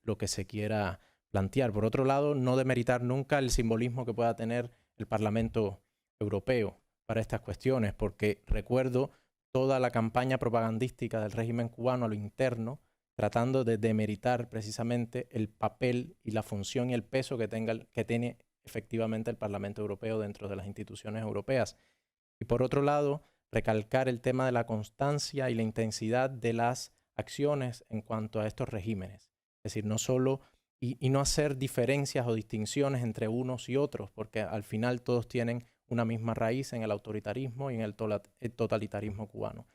lo que se quiera plantear. Por otro lado, no demeritar nunca el simbolismo que pueda tener el Parlamento Europeo para estas cuestiones, porque recuerdo toda la campaña propagandística del régimen cubano a lo interno, tratando de demeritar precisamente el papel y la función y el peso que tiene efectivamente el Parlamento Europeo dentro de las instituciones europeas. Y por otro lado, recalcar el tema de la constancia y la intensidad de las acciones en cuanto a estos regímenes. Es decir, no solo y no hacer diferencias o distinciones entre unos y otros, porque al final todos tienen una misma raíz en el autoritarismo y en el totalitarismo cubano.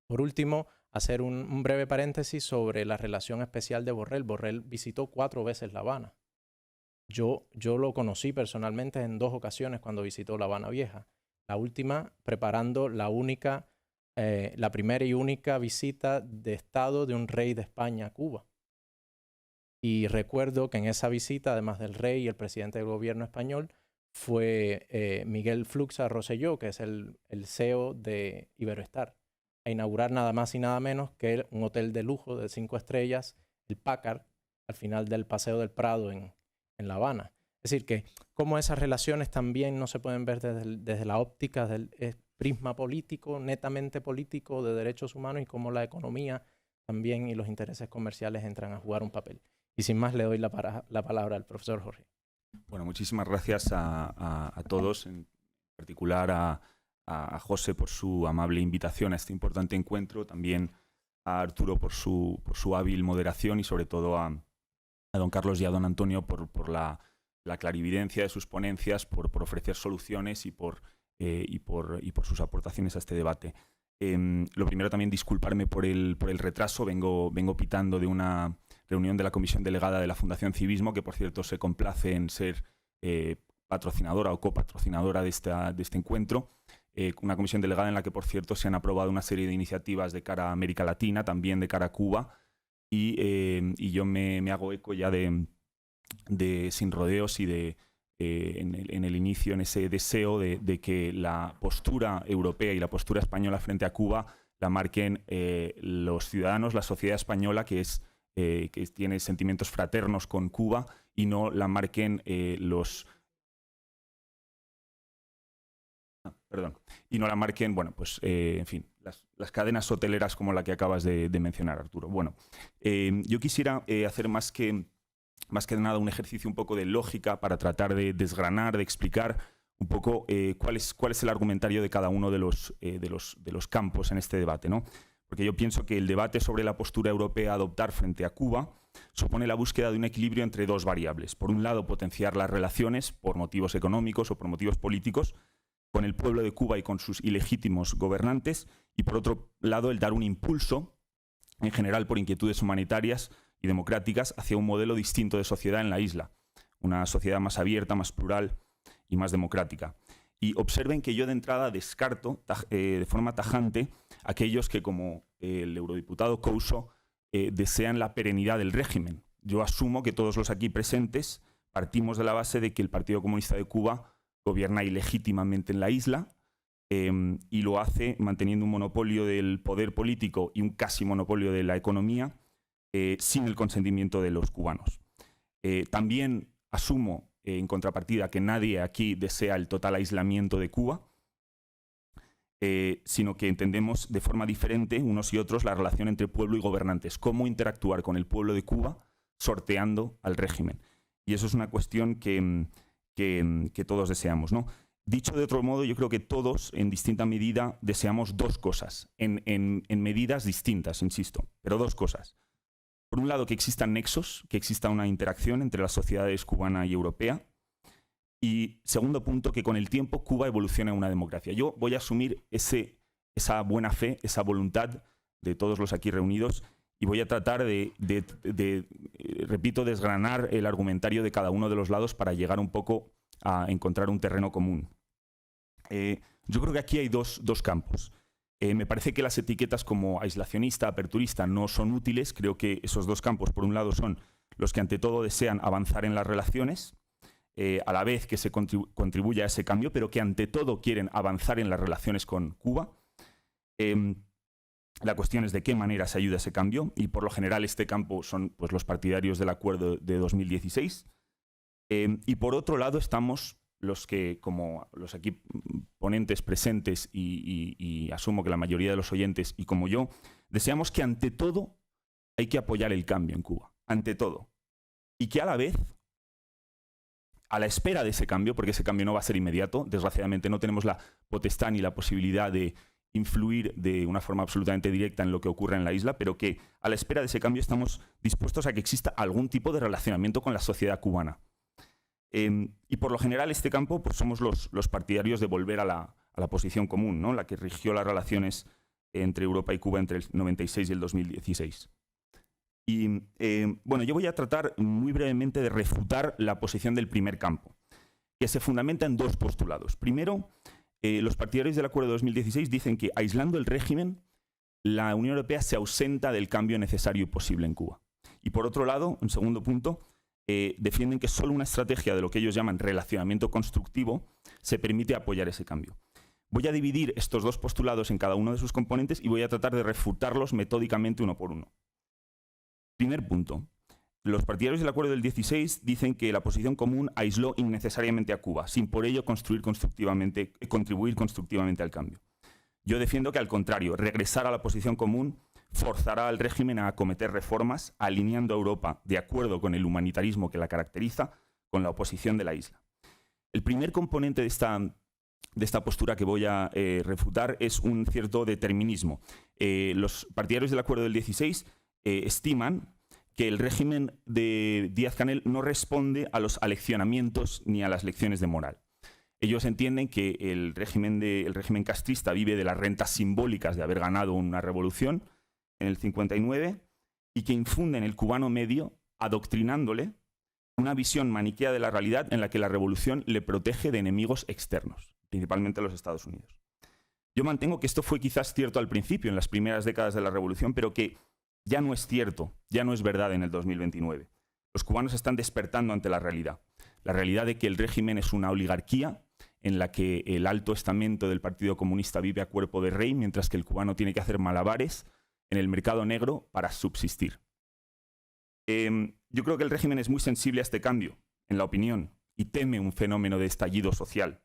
Por último, hacer un breve paréntesis sobre la relación especial de Borrell. Borrell visitó 4 veces La Habana. Yo lo conocí personalmente en 2 ocasiones cuando visitó La Habana Vieja. La última preparando la primera y única visita de Estado de un rey de España a Cuba. Y recuerdo que en esa visita, además del rey y el presidente del gobierno español, fue Miguel Fluxa Rosselló, que es el CEO de Iberoestar, a inaugurar nada más y nada menos que un hotel de lujo de 5 estrellas, el Packard, al final del Paseo del Prado en La Habana. Es decir, que cómo esas relaciones también no se pueden ver desde la óptica del prisma político, netamente político, de derechos humanos, y cómo la economía también y los intereses comerciales entran a jugar un papel. Y sin más, le doy la palabra al profesor Jorge. Bueno, muchísimas gracias a todos, en particular a José por su amable invitación a este importante encuentro, también a Arturo por su hábil moderación y sobre todo a don Carlos y a don Antonio por la clarividencia de sus ponencias, por ofrecer soluciones y por sus aportaciones a este debate. Lo primero, también disculparme por el retraso. Vengo pitando de una reunión de la Comisión Delegada de la Fundación Civismo, que por cierto se complace en ser patrocinadora o copatrocinadora de este encuentro. Una comisión delegada en la que, por cierto, se han aprobado una serie de iniciativas de cara a América Latina, también de cara a Cuba, y yo me hago eco ya de sin rodeos y en el inicio, en ese deseo de que la postura europea y la postura española frente a Cuba la marquen los ciudadanos, la sociedad española, que tiene sentimientos fraternos con Cuba, y no la marquen bueno, pues en fin, las cadenas hoteleras como la que acabas de mencionar, Arturo. Bueno, yo quisiera hacer más que nada un ejercicio un poco de lógica para tratar de desgranar, de explicar un poco cuál es el argumentario de cada uno de los campos en este debate, ¿no? Porque yo pienso que el debate sobre la postura europea a adoptar frente a Cuba supone la búsqueda de un equilibrio entre 2 variables. Por un lado, potenciar las relaciones por motivos económicos o por motivos políticos con el pueblo de Cuba y con sus ilegítimos gobernantes, y por otro lado, el dar un impulso, en general por inquietudes humanitarias y democráticas, hacia un modelo distinto de sociedad en la isla, una sociedad más abierta, más plural y más democrática. Y observen que yo de entrada descarto de forma tajante aquellos que, como el eurodiputado Couso, desean la perenidad del régimen. Yo asumo que todos los aquí presentes partimos de la base de que el Partido Comunista de Cuba gobierna ilegítimamente en la isla, y lo hace manteniendo un monopolio del poder político y un casi monopolio de la economía, sin el consentimiento de los cubanos. También asumo, en contrapartida, que nadie aquí desea el total aislamiento de Cuba, sino que entendemos de forma diferente unos y otros la relación entre pueblo y gobernantes, cómo interactuar con el pueblo de Cuba sorteando al régimen. Y eso es una cuestión que todos deseamos, ¿no? Dicho de otro modo, yo creo que todos, en distinta medida, deseamos 2 cosas, en medidas distintas, insisto, pero 2 cosas. por un lado, que existan nexos, que exista una interacción entre las sociedades cubana y europea. Y segundo punto, que con el tiempo Cuba evolucione en una democracia. Yo voy a asumir esa buena fe, esa voluntad de todos los aquí reunidos y voy a tratar repito, desgranar el argumentario de cada uno de los lados para llegar un poco a encontrar un terreno común. Yo creo que aquí hay dos campos. Me parece que las etiquetas como aislacionista, aperturista no son útiles. Creo que esos dos campos, por un lado, son los que ante todo desean avanzar en las relaciones, a la vez que se contribuya a ese cambio, pero que ante todo quieren avanzar en las relaciones con Cuba. La cuestión es de qué manera se ayuda a ese cambio, y por lo general este campo son pues, los partidarios del acuerdo de 2016. Y por otro lado estamos los que, como los aquí ponentes presentes y asumo que la mayoría de los oyentes y como yo, deseamos que ante todo hay que apoyar el cambio en Cuba, ante todo. Y que a la vez, a la espera de ese cambio, porque ese cambio no va a ser inmediato, desgraciadamente no tenemos la potestad ni la posibilidad de influir de una forma absolutamente directa en lo que ocurre en la isla, pero que a la espera de ese cambio estamos dispuestos a que exista algún tipo de relacionamiento con la sociedad cubana. Y por lo general este campo pues somos los partidarios de volver a la posición común, ¿no? La que rigió las relaciones entre Europa y Cuba entre el 96 y el 2016. Y bueno, yo voy a tratar muy brevemente de refutar la posición del primer campo, que se fundamenta en dos postulados. Primero, los partidarios del Acuerdo de 2016 dicen que aislando el régimen, la Unión Europea se ausenta del cambio necesario y posible en Cuba. Y por otro lado, en segundo punto, defienden que solo una estrategia de lo que ellos llaman relacionamiento constructivo se permite apoyar ese cambio. Voy a dividir estos dos postulados en cada uno de sus componentes y voy a tratar de refutarlos metódicamente uno por uno. Primer punto. Los partidarios del Acuerdo del 16 dicen que la posición común aisló innecesariamente a Cuba, sin por ello contribuir constructivamente al cambio. Yo defiendo que, al contrario, regresar a la posición común forzará al régimen a acometer reformas, alineando a Europa, de acuerdo con el humanitarismo que la caracteriza, con la oposición de la isla. El primer componente de esta postura que voy a refutar es un cierto determinismo. Los partidarios del Acuerdo del 16 estiman que el régimen de Díaz-Canel no responde a los aleccionamientos ni a las lecciones de moral. Ellos entienden que el régimen castrista vive de las rentas simbólicas de haber ganado una revolución en el 59 y que infunde en el cubano medio, adoctrinándole, una visión maniquea de la realidad en la que la revolución le protege de enemigos externos, principalmente los Estados Unidos. Yo mantengo que esto fue quizás cierto al principio, en las primeras décadas de la revolución, pero que ya no es cierto, ya no es verdad en el 2029. Los cubanos están despertando ante la realidad de que el régimen es una oligarquía en la que el alto estamento del Partido Comunista vive a cuerpo de rey, mientras que el cubano tiene que hacer malabares en el mercado negro para subsistir. Yo creo que el régimen es muy sensible a este cambio, en la opinión, y teme un fenómeno de estallido social.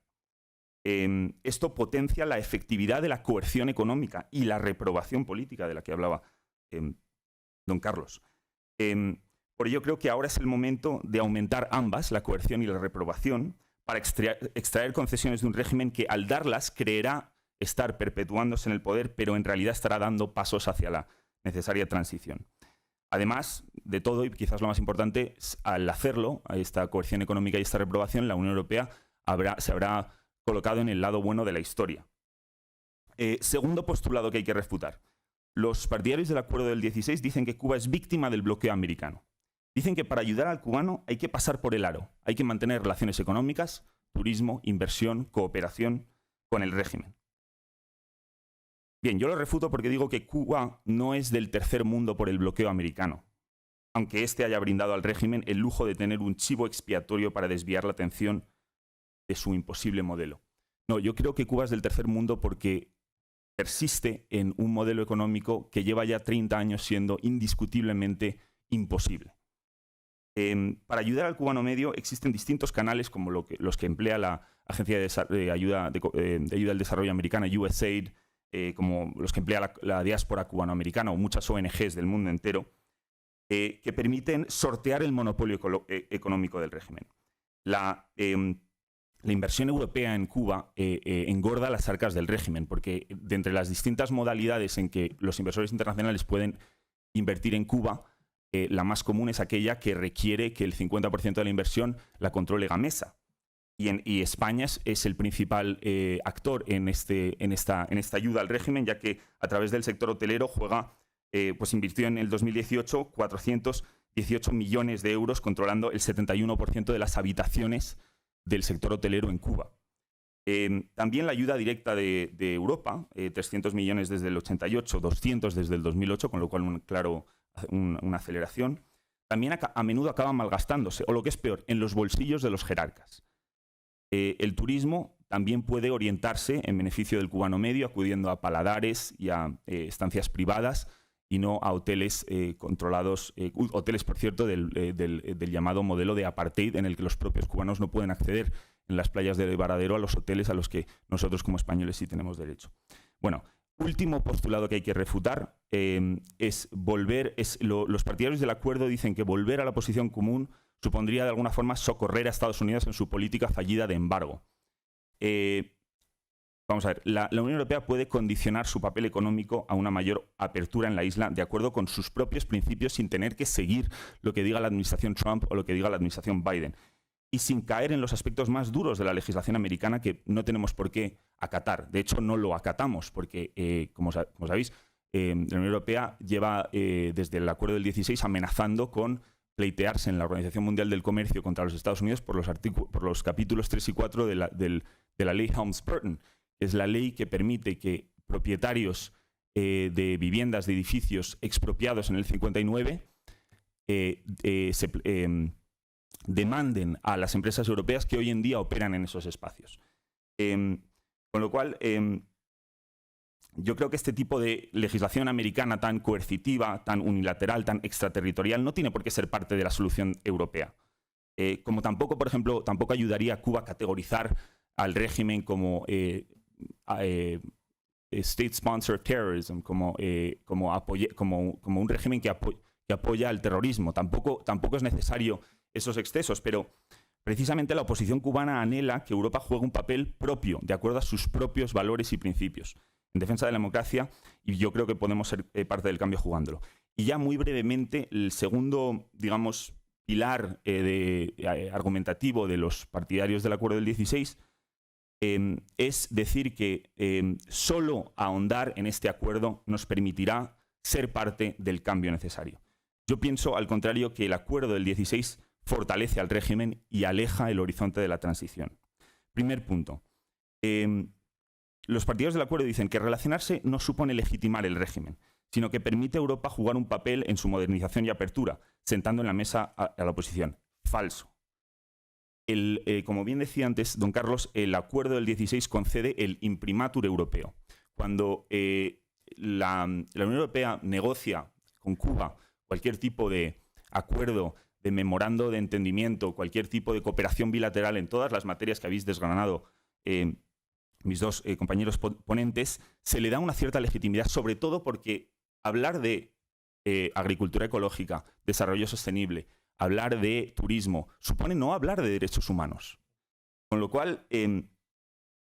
Esto potencia la efectividad de la coerción económica y la reprobación política de la que hablaba don Carlos. Por ello creo que ahora es el momento de aumentar ambas, la coerción y la reprobación, para extraer concesiones de un régimen que al darlas creerá estar perpetuándose en el poder, pero en realidad estará dando pasos hacia la necesaria transición. Además de todo, y quizás lo más importante, al hacerlo, a esta coerción económica y esta reprobación, la Unión Europea se habrá colocado en el lado bueno de la historia. Segundo postulado que hay que refutar. Los partidarios del Acuerdo del 16 dicen que Cuba es víctima del bloqueo americano. Dicen que para ayudar al cubano hay que pasar por el aro, hay que mantener relaciones económicas, turismo, inversión, cooperación con el régimen. Bien, yo lo refuto porque digo que Cuba no es del tercer mundo por el bloqueo americano, aunque éste haya brindado al régimen el lujo de tener un chivo expiatorio para desviar la atención de su imposible modelo. No, yo creo que Cuba es del tercer mundo porque persiste en un modelo económico que lleva ya 30 años siendo indiscutiblemente imposible. Para ayudar al cubano medio existen distintos canales como los que emplea la Agencia de Ayuda al Desarrollo Americana, USAID, como los que emplea la diáspora cubanoamericana o muchas ONGs del mundo entero, que permiten sortear el monopolio económico del régimen. La inversión europea en Cuba engorda las arcas del régimen, porque de entre las distintas modalidades en que los inversores internacionales pueden invertir en Cuba, La más común es aquella que requiere que el 50% de la inversión la controle Gamesa. Y España es el principal actor en esta ayuda al régimen, ya que a través del sector hotelero pues invirtió en el 2018 418 millones de euros controlando el 71% de las habitaciones del sector hotelero en Cuba. También la ayuda directa de Europa, 300 millones desde el 88, 200 desde el 2008, con lo cual una aceleración, también a menudo acaba malgastándose, o lo que es peor, en los bolsillos de los jerarcas. El turismo también puede orientarse en beneficio del cubano medio, acudiendo a paladares y a estancias privadas y no a hoteles controlados, hoteles, por cierto, del llamado modelo de apartheid, en el que los propios cubanos no pueden acceder en las playas de Varadero a los hoteles a los que nosotros como españoles sí tenemos derecho. Bueno, último postulado que hay que refutar es volver, los partidarios del acuerdo dicen que volver a la posición común supondría de alguna forma socorrer a Estados Unidos en su política fallida de embargo. Vamos a ver, la Unión Europea puede condicionar su papel económico a una mayor apertura en la isla de acuerdo con sus propios principios sin tener que seguir lo que diga la administración Trump o lo que diga la administración Biden. Y sin caer en los aspectos más duros de la legislación americana que no tenemos por qué acatar. De hecho, no lo acatamos porque, como sabéis, la Unión Europea lleva desde el acuerdo del 16 amenazando con pleitearse en la Organización Mundial del Comercio contra los Estados Unidos por los capítulos 3 y 4 de la ley Helms-Burton, que es la ley que permite que propietarios de viviendas, de edificios expropiados en el 59 demanden a las empresas europeas que hoy en día operan en esos espacios. Con lo cual, yo creo que este tipo de legislación americana tan coercitiva, tan unilateral, tan extraterritorial, no tiene por qué ser parte de la solución europea. Como tampoco, por ejemplo, tampoco ayudaría a Cuba a categorizar al régimen como state-sponsored terrorism, como un régimen que apoya al terrorismo. Tampoco es necesario esos excesos, pero precisamente la oposición cubana anhela que Europa juegue un papel propio, de acuerdo a sus propios valores y principios, en defensa de la democracia, y yo creo que podemos ser parte del cambio jugándolo. Y ya muy brevemente, el segundo, digamos, pilar argumentativo de los partidarios del acuerdo del 16 es decir que solo ahondar en este acuerdo nos permitirá ser parte del cambio necesario. Yo pienso, al contrario, que el acuerdo del 16 fortalece al régimen y aleja el horizonte de la transición. Primer punto. Los partidarios del acuerdo dicen que relacionarse no supone legitimar el régimen, sino que permite a Europa jugar un papel en su modernización y apertura, sentando en la mesa a la oposición. Falso. Como bien decía antes don Carlos, el acuerdo del 16 concede el imprimatur europeo. Cuando la Unión Europea negocia con Cuba cualquier tipo de acuerdo, de memorando de entendimiento, cualquier tipo de cooperación bilateral en todas las materias que habéis desgranado mis dos compañeros ponentes, se le da una cierta legitimidad, sobre todo porque hablar de agricultura ecológica, desarrollo sostenible, hablar de turismo, supone no hablar de derechos humanos. Con lo cual,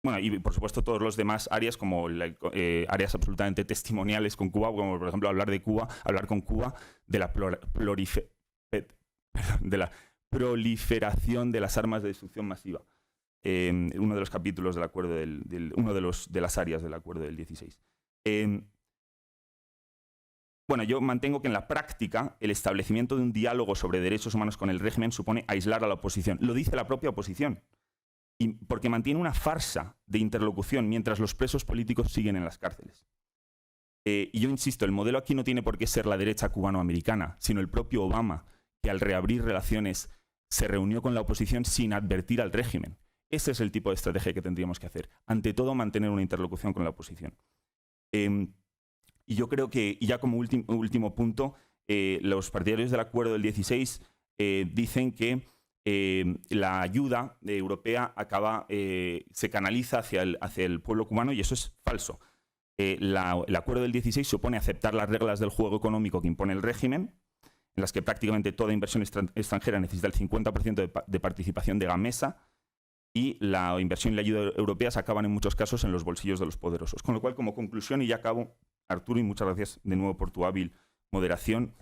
bueno, y por supuesto todos los demás áreas, como áreas absolutamente testimoniales con Cuba, como por ejemplo hablar con Cuba de la proliferación de las armas de destrucción masiva. Uno de los capítulos del acuerdo de las áreas del acuerdo del 16. Bueno, yo mantengo que en la práctica el establecimiento de un diálogo sobre derechos humanos con el régimen supone aislar a la oposición. Lo dice la propia oposición. Y porque mantiene una farsa de interlocución mientras los presos políticos siguen en las cárceles. Y yo insisto, el modelo aquí no tiene por qué ser la derecha cubano-americana, sino el propio Obama, que al reabrir relaciones se reunió con la oposición sin advertir al régimen. Ese es el tipo de estrategia que tendríamos que hacer. Ante todo, mantener una interlocución con la oposición. Y yo creo que, y ya como último punto, los partidarios del acuerdo del 16 dicen que la ayuda europea se canaliza hacia el pueblo cubano, y eso es falso. El acuerdo del 16 supone aceptar las reglas del juego económico que impone el régimen, en las que prácticamente toda inversión extranjera necesita el 50% de participación de Gamesa, y la inversión y la ayuda europea se acaban en muchos casos en los bolsillos de los poderosos. Con lo cual, como conclusión, y ya acabo, Arturo, y muchas gracias de nuevo por tu hábil moderación,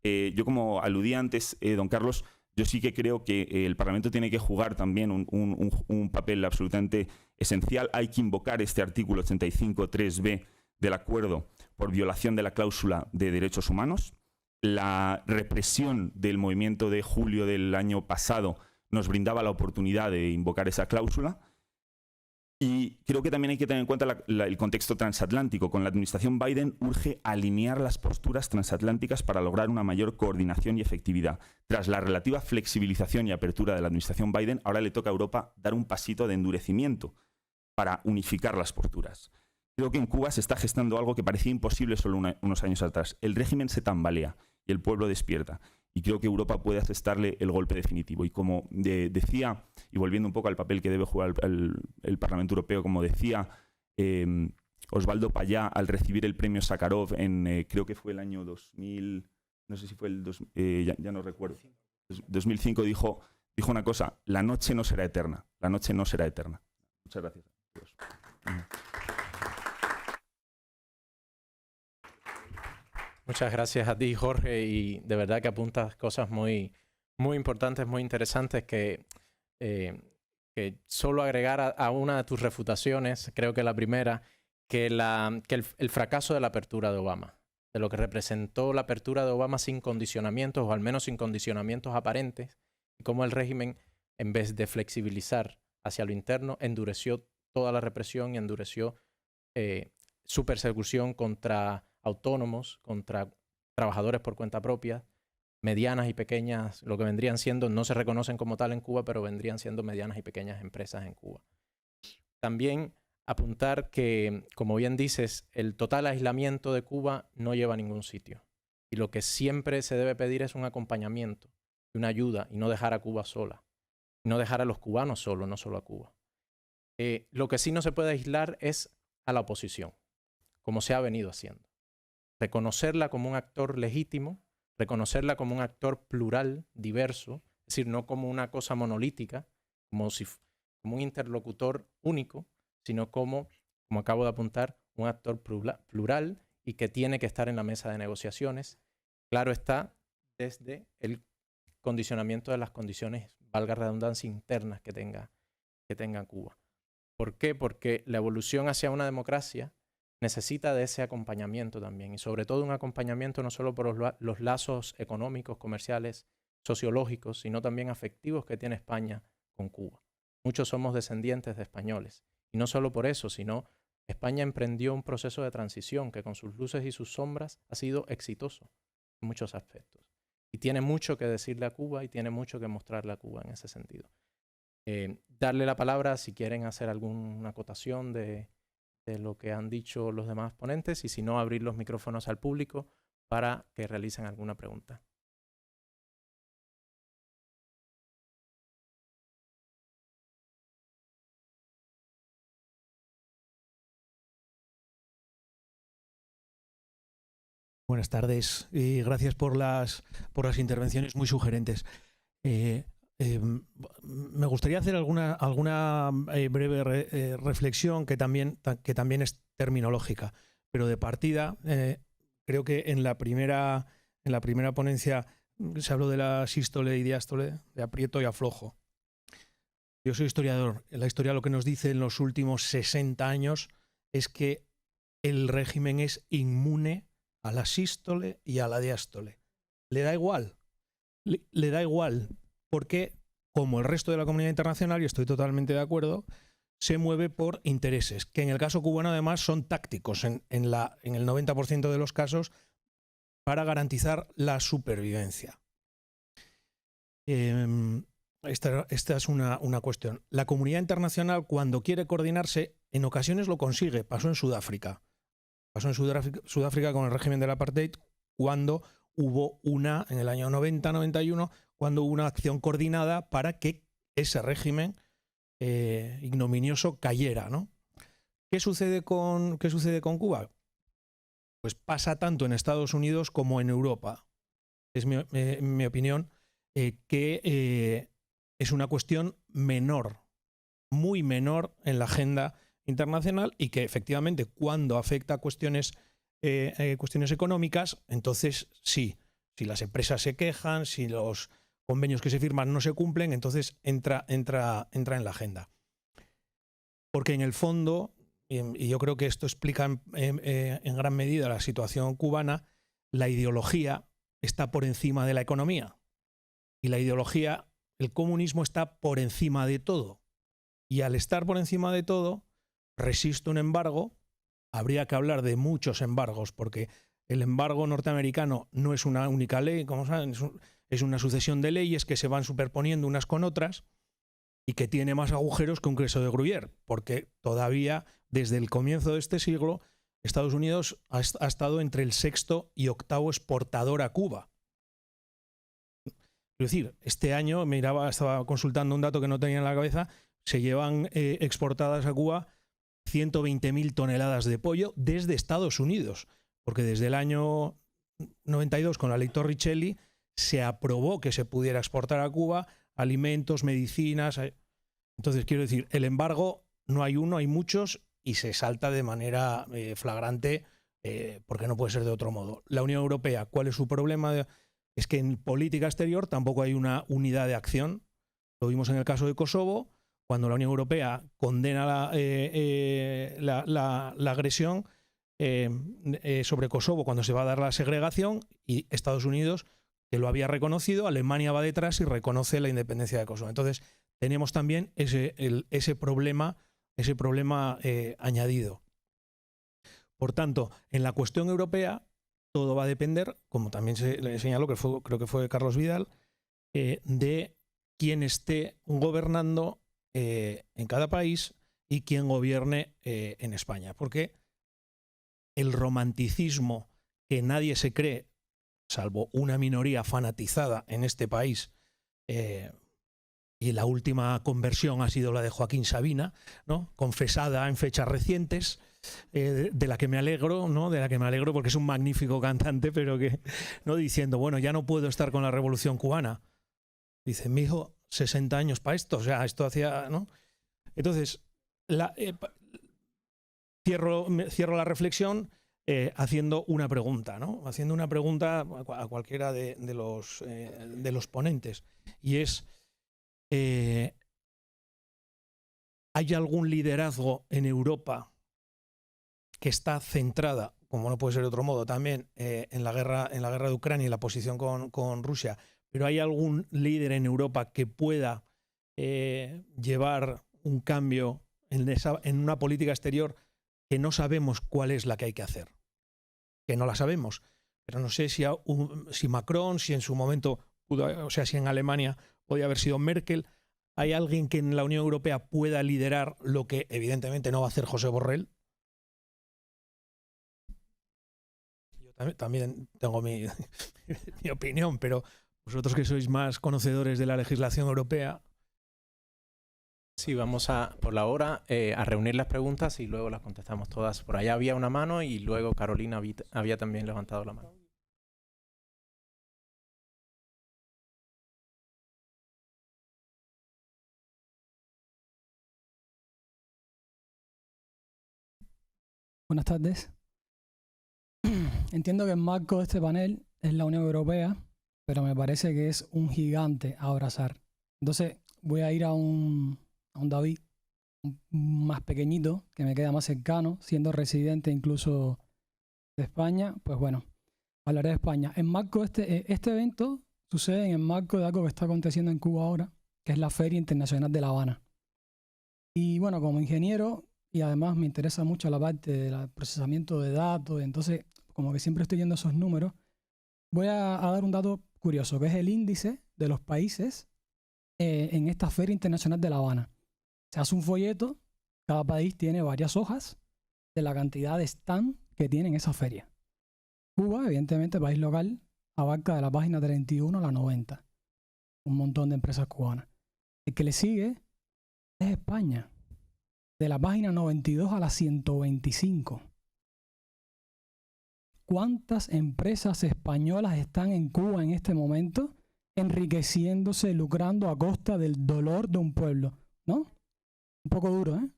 yo como aludía antes, don Carlos, yo sí que creo que el Parlamento tiene que jugar también un papel absolutamente esencial. Hay que invocar este artículo 85.3b del acuerdo por violación de la cláusula de derechos humanos. La represión del movimiento de julio del año pasado nos brindaba la oportunidad de invocar esa cláusula. Y creo que también hay que tener en cuenta el contexto transatlántico. Con la administración Biden urge alinear las posturas transatlánticas para lograr una mayor coordinación y efectividad. Tras la relativa flexibilización y apertura de la administración Biden, ahora le toca a Europa dar un pasito de endurecimiento para unificar las posturas. Creo que en Cuba se está gestando algo que parecía imposible solo unos años atrás. El régimen se tambalea y el pueblo despierta. Y creo que Europa puede asestarle el golpe definitivo. Y como decía, y volviendo un poco al papel que debe jugar el Parlamento Europeo, como decía Osvaldo Payá al recibir el premio Sájarov en, creo que fue el año 2000, no sé si fue ya no recuerdo, 2005, dijo una cosa: la noche no será eterna, la noche no será eterna. Muchas gracias. Muchas gracias a ti, Jorge, y de verdad que apuntas cosas muy, muy importantes, muy interesantes que solo agregar a una de tus refutaciones, creo que la primera, que el fracaso de la apertura de Obama, de lo que representó la apertura de Obama sin condicionamientos, o al menos sin condicionamientos aparentes, y cómo el régimen, en vez de flexibilizar hacia lo interno, endureció toda la represión y endureció su persecución contra autónomos, contra trabajadores por cuenta propia, medianas y pequeñas, lo que vendrían siendo, no se reconocen como tal en Cuba, pero vendrían siendo medianas y pequeñas empresas en Cuba. También apuntar que, como bien dices, el total aislamiento de Cuba no lleva a ningún sitio. Y lo que siempre se debe pedir es un acompañamiento, una ayuda, y no dejar a Cuba sola. Y no dejar a los cubanos solos, no solo a Cuba. Lo que sí no se puede aislar es a la oposición, como se ha venido haciendo. Reconocerla como un actor legítimo, reconocerla como un actor plural, diverso, es decir, no como una cosa monolítica, como un interlocutor único, sino como acabo de apuntar, un actor plural y que tiene que estar en la mesa de negociaciones. Claro está, desde el condicionamiento de las condiciones, valga redundancia, internas que tenga Cuba. ¿Por qué? Porque la evolución hacia una democracia necesita de ese acompañamiento también, y sobre todo un acompañamiento no solo por los lazos económicos, comerciales, sociológicos, sino también afectivos que tiene España con Cuba. Muchos somos descendientes de españoles, y no solo por eso, sino España emprendió un proceso de transición que con sus luces y sus sombras ha sido exitoso en muchos aspectos. Y tiene mucho que decirle a Cuba y tiene mucho que mostrarle a Cuba en ese sentido. Darle la palabra si quieren hacer alguna acotación de lo que han dicho los demás ponentes, y si no, abrir los micrófonos al público para que realicen alguna pregunta. Buenas tardes y gracias por las intervenciones muy sugerentes. Me gustaría hacer alguna breve reflexión que también es terminológica, pero de partida creo que en la primera ponencia se habló de la sístole y diástole, de aprieto y aflojo. Yo soy historiador. La historia lo que nos dice en los últimos 60 años es que el régimen es inmune a la sístole y a la diástole. Le da igual. Le da igual. Porque, como el resto de la comunidad internacional, y estoy totalmente de acuerdo, se mueve por intereses, que en el caso cubano además son tácticos en el 90% de los casos para garantizar la supervivencia. Esta es una cuestión. La comunidad internacional, cuando quiere coordinarse, en ocasiones lo consigue. Pasó en Sudáfrica. Pasó en Sudáfrica con el régimen del apartheid, cuando hubo en el año 90-91, cuando hubo una acción coordinada para que ese régimen ignominioso cayera, ¿no? ¿Qué sucede con Cuba? Pues pasa tanto en Estados Unidos como en Europa. Es mi opinión, que es una cuestión menor, muy menor en la agenda internacional, y que efectivamente cuando afecta a cuestiones económicas, entonces sí, Si las empresas se quejan, si los convenios que se firman no se cumplen, entonces entra en la agenda. Porque en el fondo, y yo creo que esto explica en gran medida la situación cubana, la ideología está por encima de la economía. Y la ideología, el comunismo está por encima de todo. Y al estar por encima de todo, resiste un embargo. Habría que hablar de muchos embargos, porque el embargo norteamericano no es una única ley, como saben, es una sucesión de leyes que se van superponiendo unas con otras y que tiene más agujeros que un queso de Gruyère, porque todavía desde el comienzo de este siglo Estados Unidos ha estado entre el 6º y 8º exportador a Cuba. Es decir, este año estaba consultando un dato que no tenía en la cabeza, se llevan exportadas a Cuba 120.000 toneladas de pollo desde Estados Unidos, porque desde el año 92 con la ley Torricelli se aprobó que se pudiera exportar a Cuba alimentos, medicinas. Entonces, quiero decir, el embargo no hay uno, hay muchos y se salta de manera flagrante porque no puede ser de otro modo. La Unión Europea, ¿cuál es su problema? Es que en política exterior tampoco hay una unidad de acción. Lo vimos en el caso de Kosovo, cuando la Unión Europea condena la agresión sobre Kosovo cuando se va a dar la segregación, y Estados Unidos, que lo había reconocido, Alemania va detrás y reconoce la independencia de Kosovo. Entonces tenemos también ese problema añadido. Por tanto, en la cuestión europea todo va a depender, como también se le señaló, creo que fue Carlos Vidal, de quién esté gobernando en cada país y quién gobierne en España. Porque el romanticismo que nadie se cree, salvo una minoría fanatizada en este país, y la última conversión ha sido la de Joaquín Sabina, ¿no? Confesada en fechas recientes, de la que me alegro, ¿no? De la que me alegro porque es un magnífico cantante, pero que, ¿no? Diciendo, bueno, ya no puedo estar con la Revolución Cubana. Dice, mi hijo, 60 años para esto, o sea, esto hacía, ¿no? Entonces, cierro la reflexión haciendo una pregunta, ¿no? Haciendo una pregunta a cualquiera de los ponentes, y es, ¿hay algún liderazgo en Europa que está centrada, como no puede ser de otro modo, también en la guerra de Ucrania y la posición con Rusia, pero hay algún líder en Europa que pueda llevar un cambio en una política exterior que no sabemos cuál es la que hay que hacer? Que no la sabemos, pero no sé si Macron, si en su momento, o sea, si en Alemania podía haber sido Merkel. ¿Hay alguien que en la Unión Europea pueda liderar lo que evidentemente no va a hacer José Borrell? Yo también tengo mi opinión, pero vosotros que sois más conocedores de la legislación europea. Sí, vamos por la hora a reunir las preguntas y luego las contestamos todas. Por allá había una mano y luego Carolina había también levantado la mano. Buenas tardes. Entiendo que el marco de este panel es la Unión Europea, pero me parece que es un gigante a abrazar. Entonces voy a ir a un David más pequeñito, que me queda más cercano, siendo residente incluso de España. Pues bueno, hablaré de España. En marco este evento sucede en el marco de algo que está aconteciendo en Cuba ahora, que es la Feria Internacional de La Habana. Y bueno, como ingeniero, y además me interesa mucho la parte del procesamiento de datos, entonces como que siempre estoy viendo esos números, voy a dar un dato curioso, que es el índice de los países en esta Feria Internacional de La Habana. Se hace un folleto, cada país tiene varias hojas de la cantidad de stand que tiene en esa feria. Cuba, evidentemente, país local, abarca de la página 31 a la 90. Un montón de empresas cubanas. El que le sigue es España, de la página 92 a la 125. ¿Cuántas empresas españolas están en Cuba en este momento enriqueciéndose, lucrando a costa del dolor de un pueblo? ¿No? Un poco duro, ¿eh?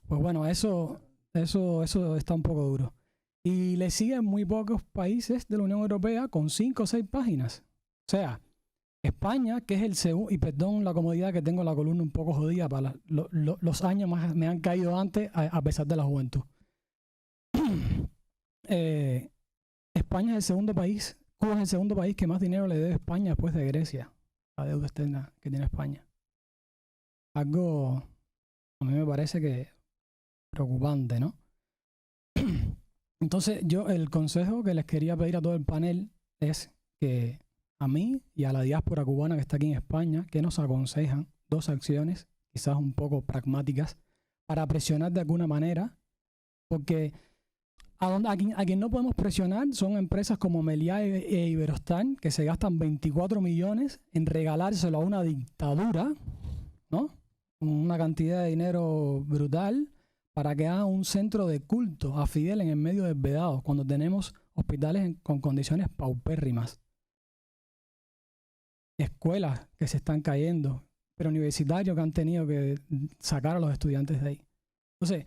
Pues bueno, eso está un poco duro. Y le siguen muy pocos países de la Unión Europea con 5 o 6 páginas. O sea, España, que es el segundo, y perdón la comodidad que tengo la columna un poco jodida, para los años más me han caído antes a pesar de la juventud. España es el segundo país, Cuba es el segundo país que más dinero le debe a España después de Grecia, la deuda externa que tiene España. Algo a mí me parece que preocupante, ¿no? Entonces yo el consejo que les quería pedir a todo el panel es que a mí y a la diáspora cubana que está aquí en España, que nos aconsejan 2 acciones, quizás un poco pragmáticas, para presionar de alguna manera, porque a quien no podemos presionar son empresas como Meliá e Iberostar, que se gastan 24 millones en regalárselo a una dictadura, ¿no? Una cantidad de dinero brutal para que haga un centro de culto a Fidel en el medio del Vedado, cuando tenemos hospitales con condiciones paupérrimas. Escuelas que se están cayendo, pero universitarios que han tenido que sacar a los estudiantes de ahí. Entonces,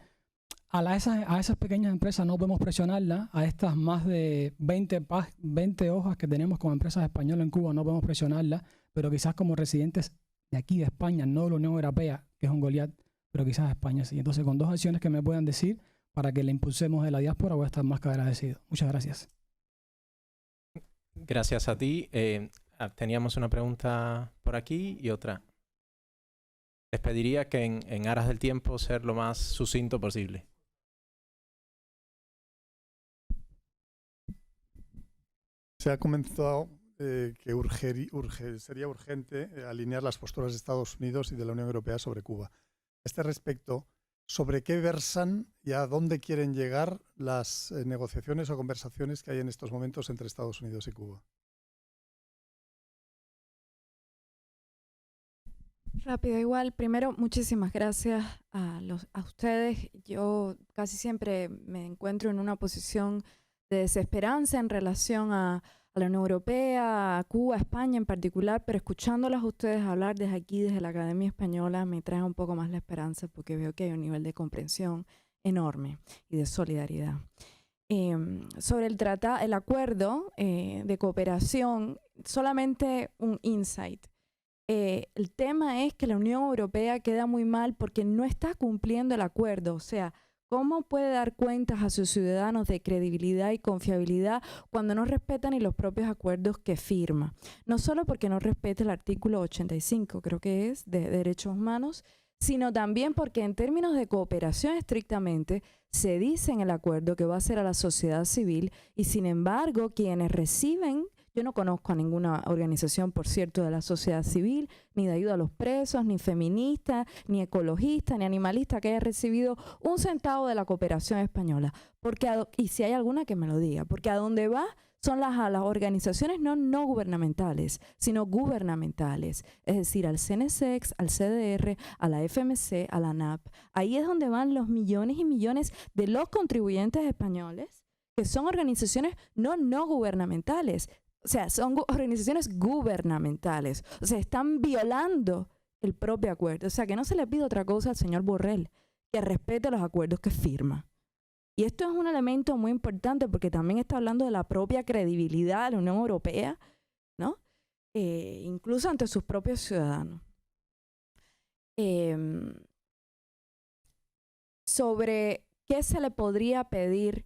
a esas pequeñas empresas no podemos presionarlas, a estas más de 20 hojas que tenemos como empresas españolas en Cuba no podemos presionarlas, pero quizás como residentes de aquí de España, no de la Unión Europea, que es un Goliat, pero quizás España sí. Entonces, con 2 acciones que me puedan decir para que le impulsemos de la diáspora, voy a estar más que agradecido. Muchas gracias. Gracias a ti. Teníamos una pregunta por aquí y otra. Les pediría que en aras del tiempo ser lo más sucinto posible. Se ha comentado que sería urgente alinear las posturas de Estados Unidos y de la Unión Europea sobre Cuba. A este respecto, ¿sobre qué versan y a dónde quieren llegar las negociaciones o conversaciones que hay en estos momentos entre Estados Unidos y Cuba? Rápido, igual. Primero, muchísimas gracias a ustedes. Yo casi siempre me encuentro en una posición de desesperanza en relación a la Unión Europea, a Cuba, a España en particular, pero escuchándolas a ustedes hablar desde aquí, desde la Academia Española, me trae un poco más la esperanza porque veo que hay un nivel de comprensión enorme y de solidaridad. Sobre el acuerdo de cooperación, solamente un insight. El tema es que la Unión Europea queda muy mal porque no está cumpliendo el acuerdo. O sea, ¿cómo puede dar cuentas a sus ciudadanos de credibilidad y confiabilidad cuando no respeta ni los propios acuerdos que firma? No solo porque no respeta el artículo 85, creo que es, de derechos humanos, sino también porque en términos de cooperación estrictamente se dice en el acuerdo que va a ser a la sociedad civil y sin embargo quienes reciben. Yo no conozco a ninguna organización, por cierto, de la sociedad civil, ni de ayuda a los presos, ni feminista, ni ecologista, ni animalista que haya recibido un centavo de la cooperación española. Y si hay alguna que me lo diga, porque a donde va son a las organizaciones no gubernamentales, sino gubernamentales, es decir, al CNSEX, al CDR, a la FMC, a la ANAP. Ahí es donde van los millones y millones de los contribuyentes españoles, que son organizaciones no gubernamentales. O sea, son organizaciones gubernamentales. O sea, están violando el propio acuerdo. O sea, que no se le pide otra cosa al señor Borrell, que respete los acuerdos que firma. Y esto es un elemento muy importante porque también está hablando de la propia credibilidad de la Unión Europea, ¿no? Incluso ante sus propios ciudadanos. Sobre qué se le podría pedir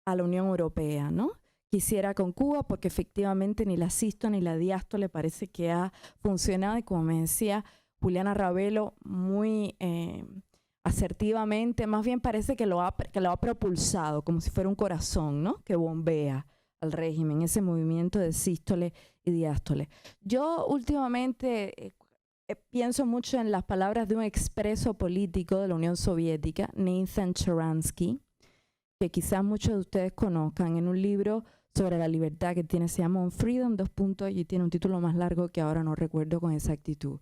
a la Unión Europea, ¿no? Quisiera con Cuba, porque efectivamente ni la SISTO ni la DIASTO le parece que ha funcionado. Y como me decía Juliana Ravelo, muy asertivamente, más bien parece que lo ha propulsado, como si fuera un corazón, ¿no? Que bombea al régimen, ese movimiento de sístole y diástole. Yo últimamente pienso mucho en las palabras de un expreso político de la Unión Soviética, Nathan Sharansky, que quizás muchos de ustedes conozcan, en un libro sobre la libertad que tiene, se llama On Freedom, y tiene un título más largo que ahora no recuerdo con exactitud.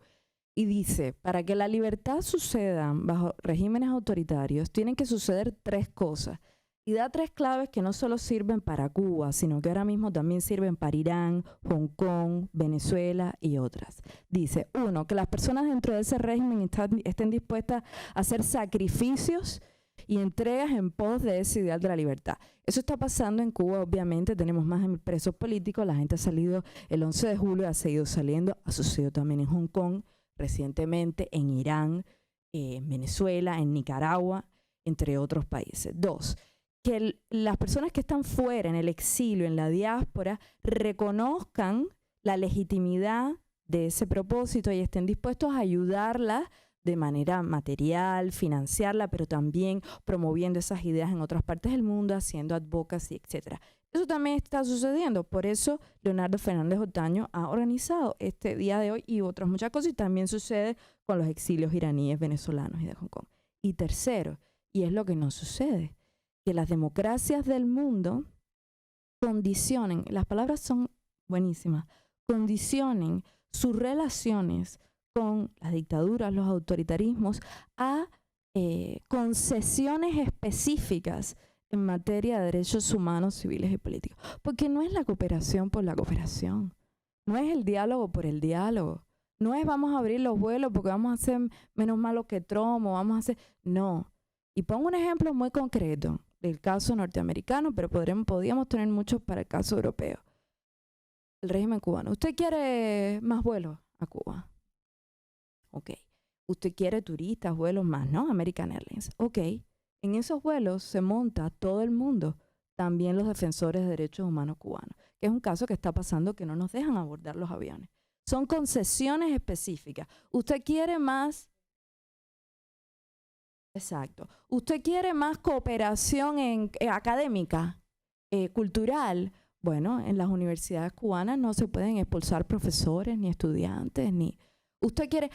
Y dice, para que la libertad suceda bajo regímenes autoritarios, tienen que suceder 3 cosas. Y da 3 claves que no solo sirven para Cuba, sino que ahora mismo también sirven para Irán, Hong Kong, Venezuela y otras. Dice, 1, que las personas dentro de ese régimen estén dispuestas a hacer sacrificios y entregas en pos de ese ideal de la libertad. Eso está pasando en Cuba, obviamente, tenemos más presos políticos, la gente ha salido el 11 de julio, ha seguido saliendo, ha sucedido también en Hong Kong, recientemente en Irán, en Venezuela, en Nicaragua, entre otros países. 2, que las personas que están fuera, en el exilio, en la diáspora, reconozcan la legitimidad de ese propósito y estén dispuestos a ayudarla de manera material, financiarla, pero también promoviendo esas ideas en otras partes del mundo, haciendo advocacy, etc. Eso también está sucediendo. Por eso Leonardo Fernández Otaño ha organizado este día de hoy y otras muchas cosas, y también sucede con los exilios iraníes, venezolanos y de Hong Kong. Y tercero, y es lo que no sucede, que las democracias del mundo condicionen, las palabras son buenísimas, condicionen sus relaciones con las dictaduras, los autoritarismos, a concesiones específicas en materia de derechos humanos, civiles y políticos. Porque no es la cooperación por la cooperación, no es el diálogo por el diálogo, no es vamos a abrir los vuelos porque vamos a hacer menos malo que Trump, o vamos a hacer... No. Y pongo un ejemplo muy concreto del caso norteamericano, pero podríamos tener muchos para el caso europeo. El régimen cubano. ¿Usted quiere más vuelos a Cuba? Ok. ¿Usted quiere turistas, vuelos más, no? American Airlines. Ok. En esos vuelos se monta todo el mundo, también los defensores de derechos humanos cubanos, que es un caso que está pasando que no nos dejan abordar los aviones. Son concesiones específicas. ¿Usted quiere más? Exacto. ¿Usted quiere más cooperación académica, cultural? Bueno, en las universidades cubanas no se pueden expulsar profesores ni estudiantes, ni... Usted quiere,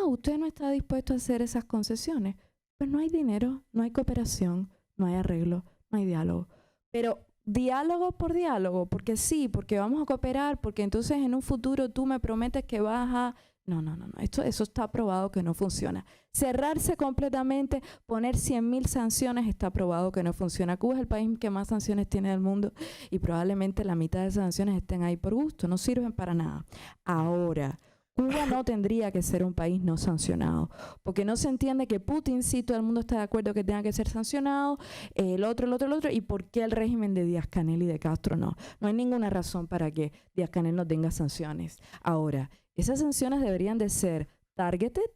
usted no está dispuesto a hacer esas concesiones, pues no hay dinero, no hay cooperación, no hay arreglo, no hay diálogo. Pero diálogo por diálogo, porque sí, porque vamos a cooperar, porque entonces en un futuro tú me prometes que vas a... No. Eso está probado que no funciona. Cerrarse completamente, poner 100.000 sanciones, está probado que no funciona. Cuba es el país que más sanciones tiene del mundo y probablemente la mitad de esas sanciones estén ahí por gusto, no sirven para nada. Ahora, Cuba no tendría que ser un país no sancionado, porque no se entiende que Putin sí, todo el mundo está de acuerdo que tenga que ser sancionado, el otro, y por qué el régimen de Díaz-Canel y de Castro no. No hay ninguna razón para que Díaz-Canel no tenga sanciones. Ahora, esas sanciones deberían de ser targeted,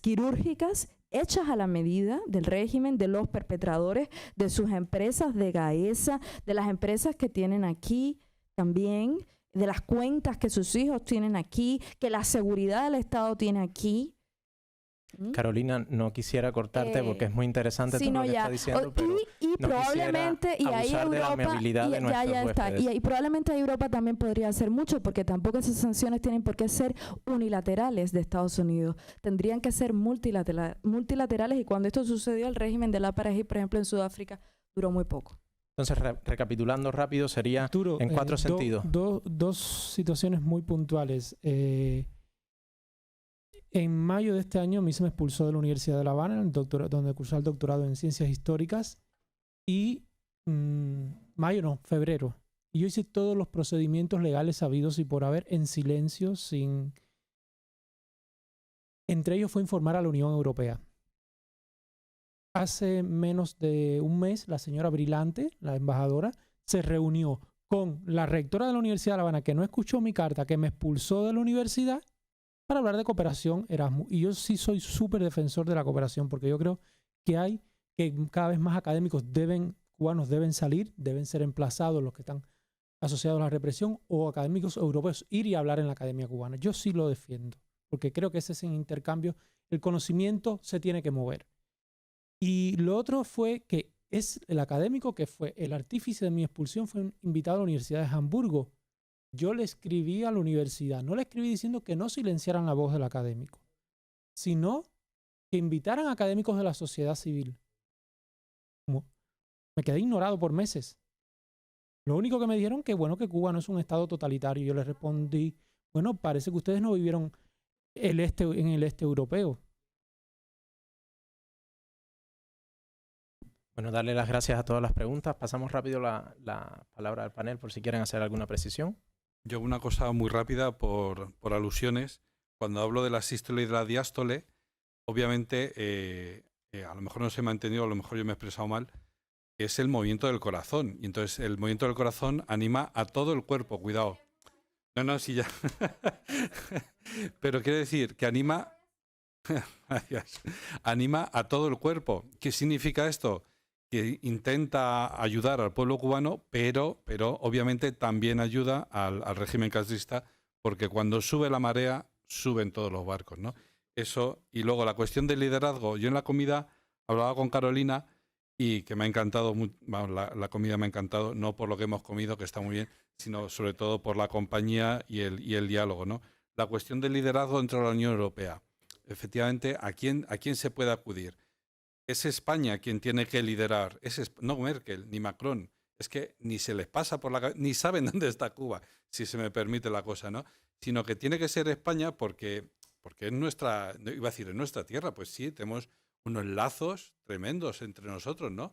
quirúrgicas, hechas a la medida del régimen, de los perpetradores, de sus empresas, de Gaesa, de las empresas que tienen aquí también, de las cuentas que sus hijos tienen aquí, que la seguridad del Estado tiene aquí. Carolina, no quisiera cortarte porque es muy interesante todo lo que está diciendo, pero y no probablemente y ahí abusar de la Europa amabilidad de nuestros huéspedes. y probablemente ahí Europa también podría hacer mucho, porque tampoco esas sanciones tienen por qué ser unilaterales de Estados Unidos, tendrían que ser multilaterales, y cuando esto sucedió, el régimen de la apartheid, por ejemplo, en Sudáfrica, duró muy poco. Entonces, recapitulando rápido, sería Arturo, en 4 sentidos. Dos situaciones muy puntuales. En mayo de este año a mí se me expulsó de la Universidad de La Habana, donde cursé el doctorado en Ciencias Históricas, y febrero. Y yo hice todos los procedimientos legales habidos y por haber en silencio, Entre ellos fue informar a la Unión Europea. Hace menos de un mes, la señora Brilante, la embajadora, se reunió con la rectora de la Universidad de La Habana, que no escuchó mi carta, que me expulsó de la universidad, para hablar de cooperación Erasmus. Y yo sí soy súper defensor de la cooperación, porque yo creo que cada vez más académicos cubanos deben salir, deben ser emplazados los que están asociados a la represión, o académicos europeos ir y hablar en la academia cubana. Yo sí lo defiendo, porque creo que ese es un intercambio, el conocimiento se tiene que mover. Y lo otro fue que el académico que fue el artífice de mi expulsión fue invitado a la Universidad de Hamburgo. Yo le escribí a la universidad, no le escribí diciendo que no silenciaran la voz del académico, sino que invitaran a académicos de la sociedad civil. Me quedé ignorado por meses. Lo único que me dijeron que que Cuba no es un estado totalitario. Yo les respondí, parece que ustedes no vivieron en el este europeo. Bueno, darle las gracias a todas las preguntas. Pasamos rápido la palabra al panel por si quieren hacer alguna precisión. Yo una cosa muy rápida por alusiones. Cuando hablo de la sístole y de la diástole, obviamente a lo mejor no se me ha entendido, a lo mejor yo me he expresado mal, es el movimiento del corazón. Y entonces el movimiento del corazón anima a todo el cuerpo, cuidado. No, sí, ya. Pero quiere decir que anima, anima a todo el cuerpo. ¿Qué significa esto? Que intenta ayudar al pueblo cubano, pero obviamente también ayuda al régimen castrista, porque cuando sube la marea, suben todos los barcos, ¿no? Eso, y luego la cuestión del liderazgo. Yo en la comida hablaba con Carolina y que me ha encantado, la comida me ha encantado, no por lo que hemos comido, que está muy bien, sino sobre todo por la compañía y el diálogo, ¿no? La cuestión del liderazgo dentro de la Unión Europea. Efectivamente, ¿a quién se puede acudir? Es España quien tiene que liderar, no Merkel ni Macron. Es que ni se les pasa por la cabeza, ni saben dónde está Cuba, si se me permite la cosa, ¿no? Sino que tiene que ser España porque es nuestra, iba a decir, es nuestra tierra. Pues sí, tenemos unos lazos tremendos entre nosotros, ¿no?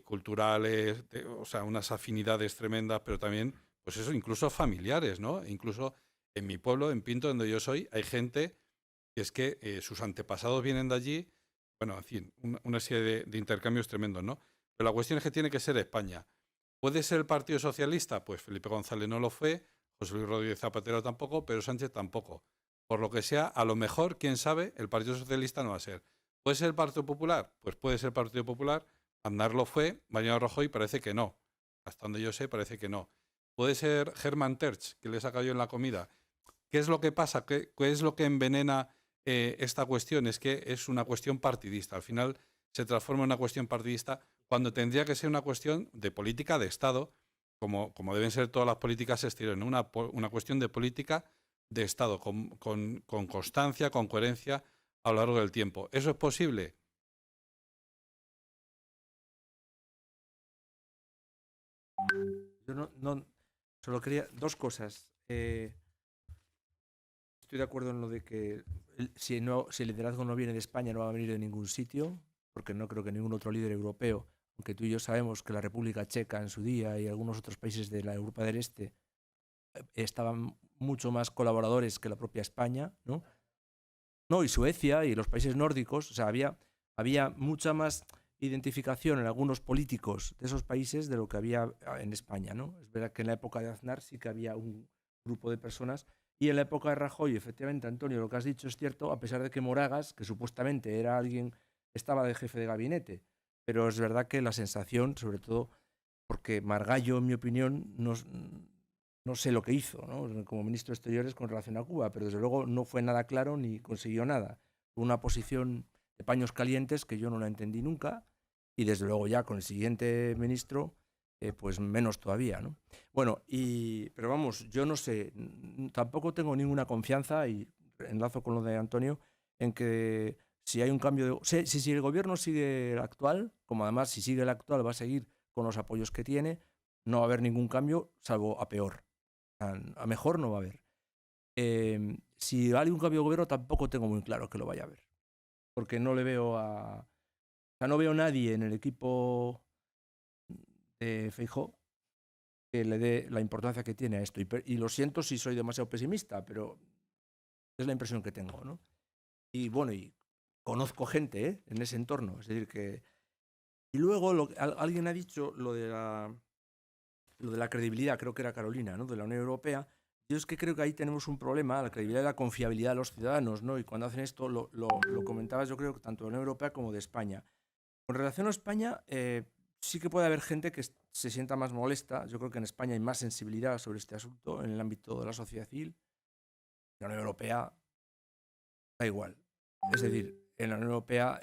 Culturales, o sea, unas afinidades tremendas, pero también, pues eso, incluso familiares, ¿no? Incluso en mi pueblo, en Pinto, donde yo soy, hay gente que es que sus antepasados vienen de allí. Bueno, en fin, una serie de intercambios tremendos, ¿no? Pero la cuestión es que tiene que ser España. ¿Puede ser el Partido Socialista? Pues Felipe González no lo fue, José Luis Rodríguez Zapatero tampoco, Pedro Sánchez tampoco. Por lo que sea, a lo mejor, quién sabe, el Partido Socialista no va a ser. ¿Puede ser el Partido Popular? Pues puede ser el Partido Popular. Aznar lo fue, Mariano Rajoy parece que no. Hasta donde yo sé, parece que no. ¿Puede ser Hermann Tertsch, que le he sacado yo en la comida? ¿Qué es lo que pasa? ¿Qué es lo que envenena esta cuestión? Es que es una cuestión partidista. Al final se transforma en una cuestión partidista cuando tendría que ser una cuestión de política de Estado, como deben ser todas las políticas exteriores, ¿no? Una cuestión de política de Estado, con constancia, con coherencia a lo largo del tiempo. ¿Eso es posible? Yo no solo quería dos cosas. Estoy de acuerdo en lo de que si el liderazgo no viene de España, no va a venir de ningún sitio, porque no creo que ningún otro líder europeo, aunque tú y yo sabemos que la República Checa en su día y algunos otros países de la Europa del Este estaban mucho más colaboradores que la propia España, ¿no? No, y Suecia y los países nórdicos, o sea, había mucha más identificación en algunos políticos de esos países de lo que había en España, ¿no? Es verdad que en la época de Aznar sí que había un grupo de personas, y en la época de Rajoy, efectivamente, Antonio, lo que has dicho es cierto, a pesar de que Moragas, que supuestamente era alguien, estaba de jefe de gabinete, pero es verdad que la sensación, sobre todo porque Margallo, en mi opinión, no sé lo que hizo, ¿no? Como ministro de Exteriores con relación a Cuba, pero desde luego no fue nada claro ni consiguió nada. Fue una posición de paños calientes que yo no la entendí nunca, y desde luego ya con el siguiente ministro, pues menos todavía, ¿no? Bueno, pero vamos, yo no sé, tampoco tengo ninguna confianza, y enlazo con lo de Antonio, en que si hay un cambio si el gobierno sigue el actual, como además si sigue el actual va a seguir con los apoyos que tiene, no va a haber ningún cambio, salvo a peor. A mejor no va a haber. Si hay un cambio de gobierno, tampoco tengo muy claro que lo vaya a haber, porque no le veo o sea, no veo a nadie en el equipo de Feijóo que le dé la importancia que tiene a esto. Y lo siento si soy demasiado pesimista, pero es la impresión que tengo, ¿no? Y bueno, y conozco gente en ese entorno. Es decir, que... Y luego alguien ha dicho lo de la credibilidad, creo que era Carolina, ¿no? De la Unión Europea. Yo es que creo que ahí tenemos un problema, la credibilidad y la confiabilidad de los ciudadanos, ¿no? Y cuando hacen esto, lo comentabas, yo creo que tanto de la Unión Europea como de España. Con relación a España, sí que puede haber gente que se sienta más molesta. Yo creo que en España hay más sensibilidad sobre este asunto en el ámbito de la sociedad civil. En la Unión Europea da igual. Es decir, en la Unión Europea,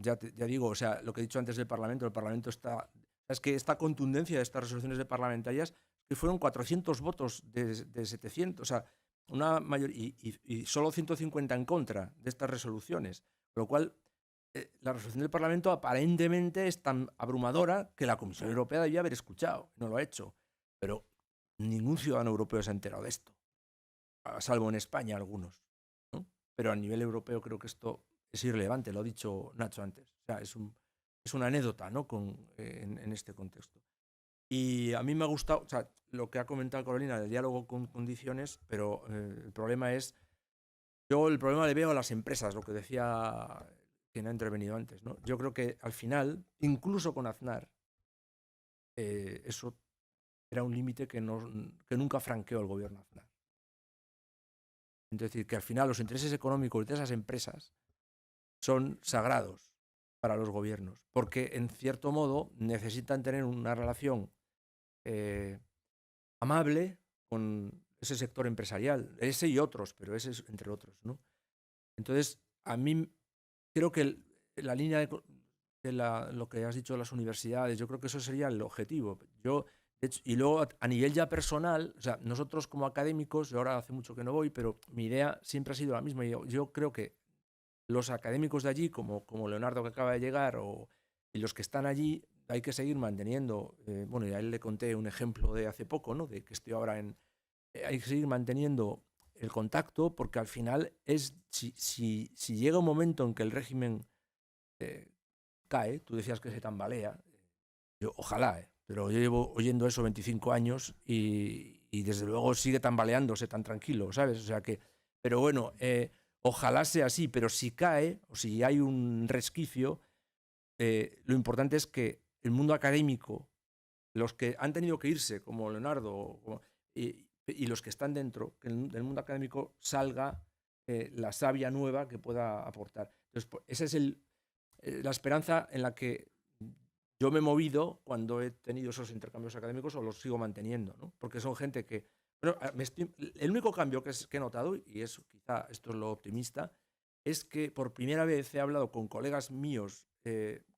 ya digo, o sea, lo que he dicho antes del Parlamento, el Parlamento está... Es que esta contundencia de estas resoluciones de parlamentarias, que fueron 400 votos de 700, o sea, una mayor, y solo 150 en contra de estas resoluciones, con lo cual la resolución del Parlamento aparentemente es tan abrumadora que la Comisión Europea debía haber escuchado, no lo ha hecho, pero ningún ciudadano europeo se ha enterado de esto, a salvo en España algunos, ¿no? Pero a nivel europeo creo que esto es irrelevante, lo ha dicho Nacho antes, o sea, es una anécdota, ¿no? En este contexto. Y a mí me ha gustado, o sea, lo que ha comentado Carolina del diálogo con condiciones, pero el problema le veo a las empresas, lo que decía quien ha intervenido antes, ¿no? Yo creo que al final, incluso con Aznar, eso era un límite que nunca franqueó el gobierno Aznar. Es decir, que al final los intereses económicos de esas empresas son sagrados para los gobiernos, porque en cierto modo necesitan tener una relación amable con ese sector empresarial, ese y otros, pero ese es entre otros, ¿no? Entonces, a mí creo que la línea de lo que has dicho de las universidades, yo creo que eso sería el objetivo. Yo, de hecho, y luego a nivel ya personal, o sea, nosotros como académicos, yo ahora hace mucho que no voy, pero mi idea siempre ha sido la misma. Yo creo que los académicos de allí, como Leonardo que acaba de llegar, y los que están allí, hay que seguir manteniendo, bueno, y a él le conté un ejemplo de hace poco, ¿no? De que estoy ahora hay que seguir manteniendo el contacto, porque al final si llega un momento en que el régimen cae, tú decías que se tambalea, ojalá, pero yo llevo oyendo eso 25 años y desde luego sigue tambaleándose tan tranquilo, ¿sabes? O sea que, pero bueno, ojalá sea así, pero si cae o si hay un resquicio, lo importante es que el mundo académico, los que han tenido que irse, como Leonardo, y los que están dentro, que del mundo académico salga la savia nueva que pueda aportar. Entonces, esa es la esperanza en la que yo me he movido cuando he tenido esos intercambios académicos, o los sigo manteniendo, ¿no? Porque son gente que... Bueno, el único cambio que he notado, y eso quizá esto es lo optimista, es que por primera vez he hablado con colegas míos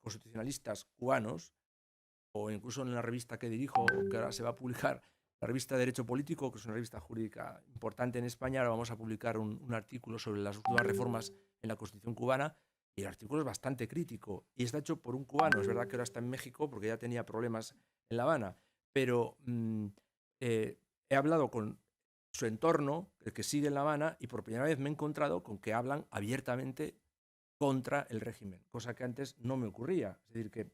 constitucionalistas cubanos, o incluso en la revista que dirijo, que ahora se va a publicar, la revista Derecho Político, que es una revista jurídica importante en España. Ahora vamos a publicar un artículo sobre las últimas reformas en la Constitución cubana, y el artículo es bastante crítico, y está hecho por un cubano. Es verdad que ahora está en México porque ya tenía problemas en La Habana, pero he hablado con su entorno, el que sigue en La Habana, y por primera vez me he encontrado con que hablan abiertamente contra el régimen, cosa que antes no me ocurría. Es decir, que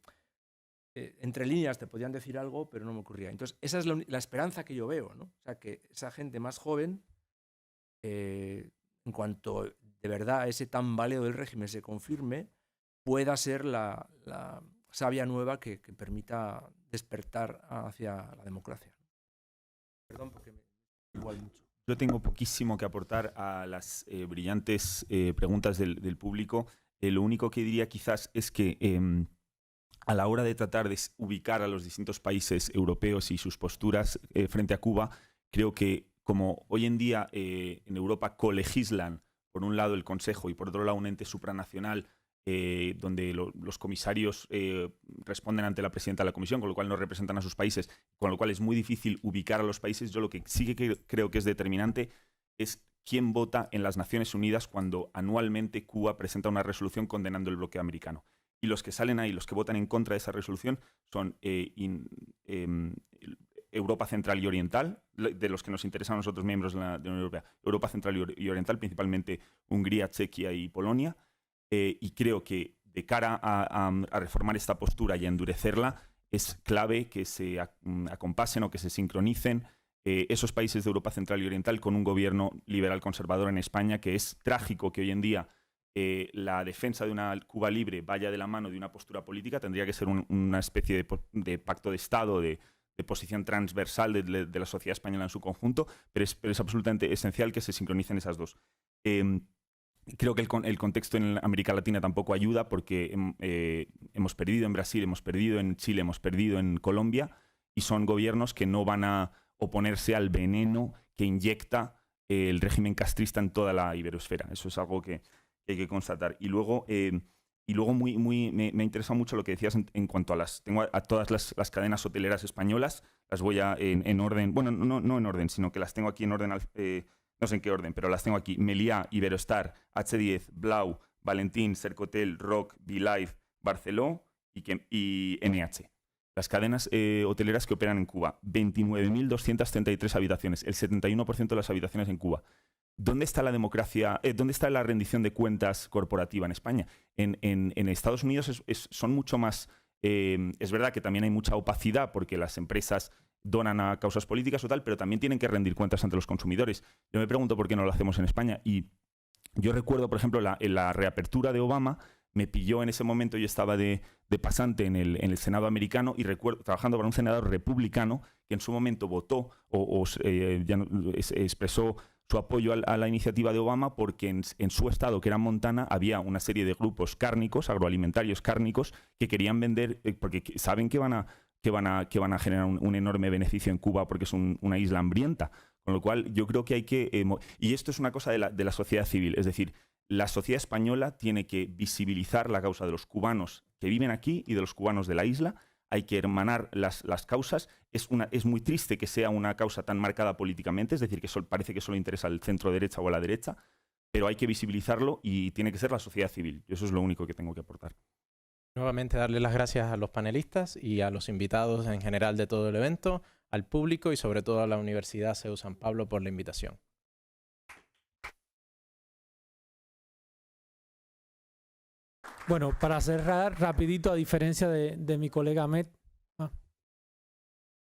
entre líneas te podían decir algo, pero no me ocurría. Entonces, esa es la esperanza que yo veo, ¿no? O sea, que esa gente más joven, en cuanto de verdad ese tambaleo del régimen se confirme, pueda ser la savia nueva que permita despertar hacia la democracia. Perdón, porque me igual mucho. Yo tengo poquísimo que aportar a las brillantes preguntas del público. Lo único que diría quizás es que a la hora de tratar de ubicar a los distintos países europeos y sus posturas frente a Cuba, creo que como hoy en día en Europa colegislan, por un lado el Consejo y por otro lado un ente supranacional, donde los comisarios responden ante la presidenta de la Comisión, con lo cual no representan a sus países, con lo cual es muy difícil ubicar a los países. Yo lo que sí que creo que es determinante es quién vota en las Naciones Unidas cuando anualmente Cuba presenta una resolución condenando el bloqueo americano. Y los que salen ahí, los que votan en contra de esa resolución, son Europa Central y Oriental, de los que nos interesan a nosotros miembros de la Unión Europea. Europa Central y Oriental, principalmente Hungría, Chequia y Polonia. Y creo que de cara a reformar esta postura y a endurecerla, es clave que se acompasen o que se sincronicen esos países de Europa Central y Oriental con un gobierno liberal conservador en España, que es trágico que hoy en día la defensa de una Cuba libre vaya de la mano de una postura política. Tendría que ser una especie de pacto de Estado, de posición transversal de la sociedad española en su conjunto, pero es absolutamente esencial que se sincronicen esas dos. Creo que el contexto en América Latina tampoco ayuda, porque hemos perdido en Brasil, hemos perdido en Chile, hemos perdido en Colombia, y son gobiernos que no van a oponerse al veneno que inyecta el régimen castrista en toda la iberosfera. Eso es algo que hay que constatar. Y luego me ha interesado mucho lo que decías en cuanto a tengo a todas las cadenas hoteleras españolas. Las voy a en orden, bueno, no en orden, sino que las tengo aquí en orden, no sé en qué orden, pero las tengo aquí: Meliá, Iberostar, H10, Blau, Valentín, Sercotel, Roc, Vilive, Barceló y NH. Las cadenas hoteleras que operan en Cuba. 29.233 habitaciones, el 71% de las habitaciones en Cuba. ¿Dónde está la democracia? ¿Dónde está la rendición de cuentas corporativa en España? En Estados Unidos son mucho más... es verdad que también hay mucha opacidad porque las empresas donan a causas políticas o tal, pero también tienen que rendir cuentas ante los consumidores. Yo me pregunto por qué no lo hacemos en España. Y yo recuerdo, por ejemplo, en la reapertura de Obama, me pilló en ese momento, yo estaba de pasante en el Senado americano y recuerdo trabajando para un senador republicano que en su momento votó expresó su apoyo a la iniciativa de Obama porque en su estado, que era Montana, había una serie de grupos cárnicos, agroalimentarios cárnicos, que querían vender, porque saben que van a generar un enorme beneficio en Cuba porque es una isla hambrienta. Con lo cual, yo creo que hay que... y esto es una cosa de la sociedad civil, es decir, la sociedad española tiene que visibilizar la causa de los cubanos que viven aquí y de los cubanos de la isla. Hay que hermanar las causas. Es muy triste que sea una causa tan marcada políticamente, es decir, que parece que solo interesa al centro derecha o a la derecha, pero hay que visibilizarlo y tiene que ser la sociedad civil. Eso es lo único que tengo que aportar. Nuevamente darle las gracias a los panelistas y a los invitados en general de todo el evento, al público y sobre todo a la Universidad CEU San Pablo por la invitación. Bueno, para cerrar rapidito, a diferencia de mi colega Ahmed,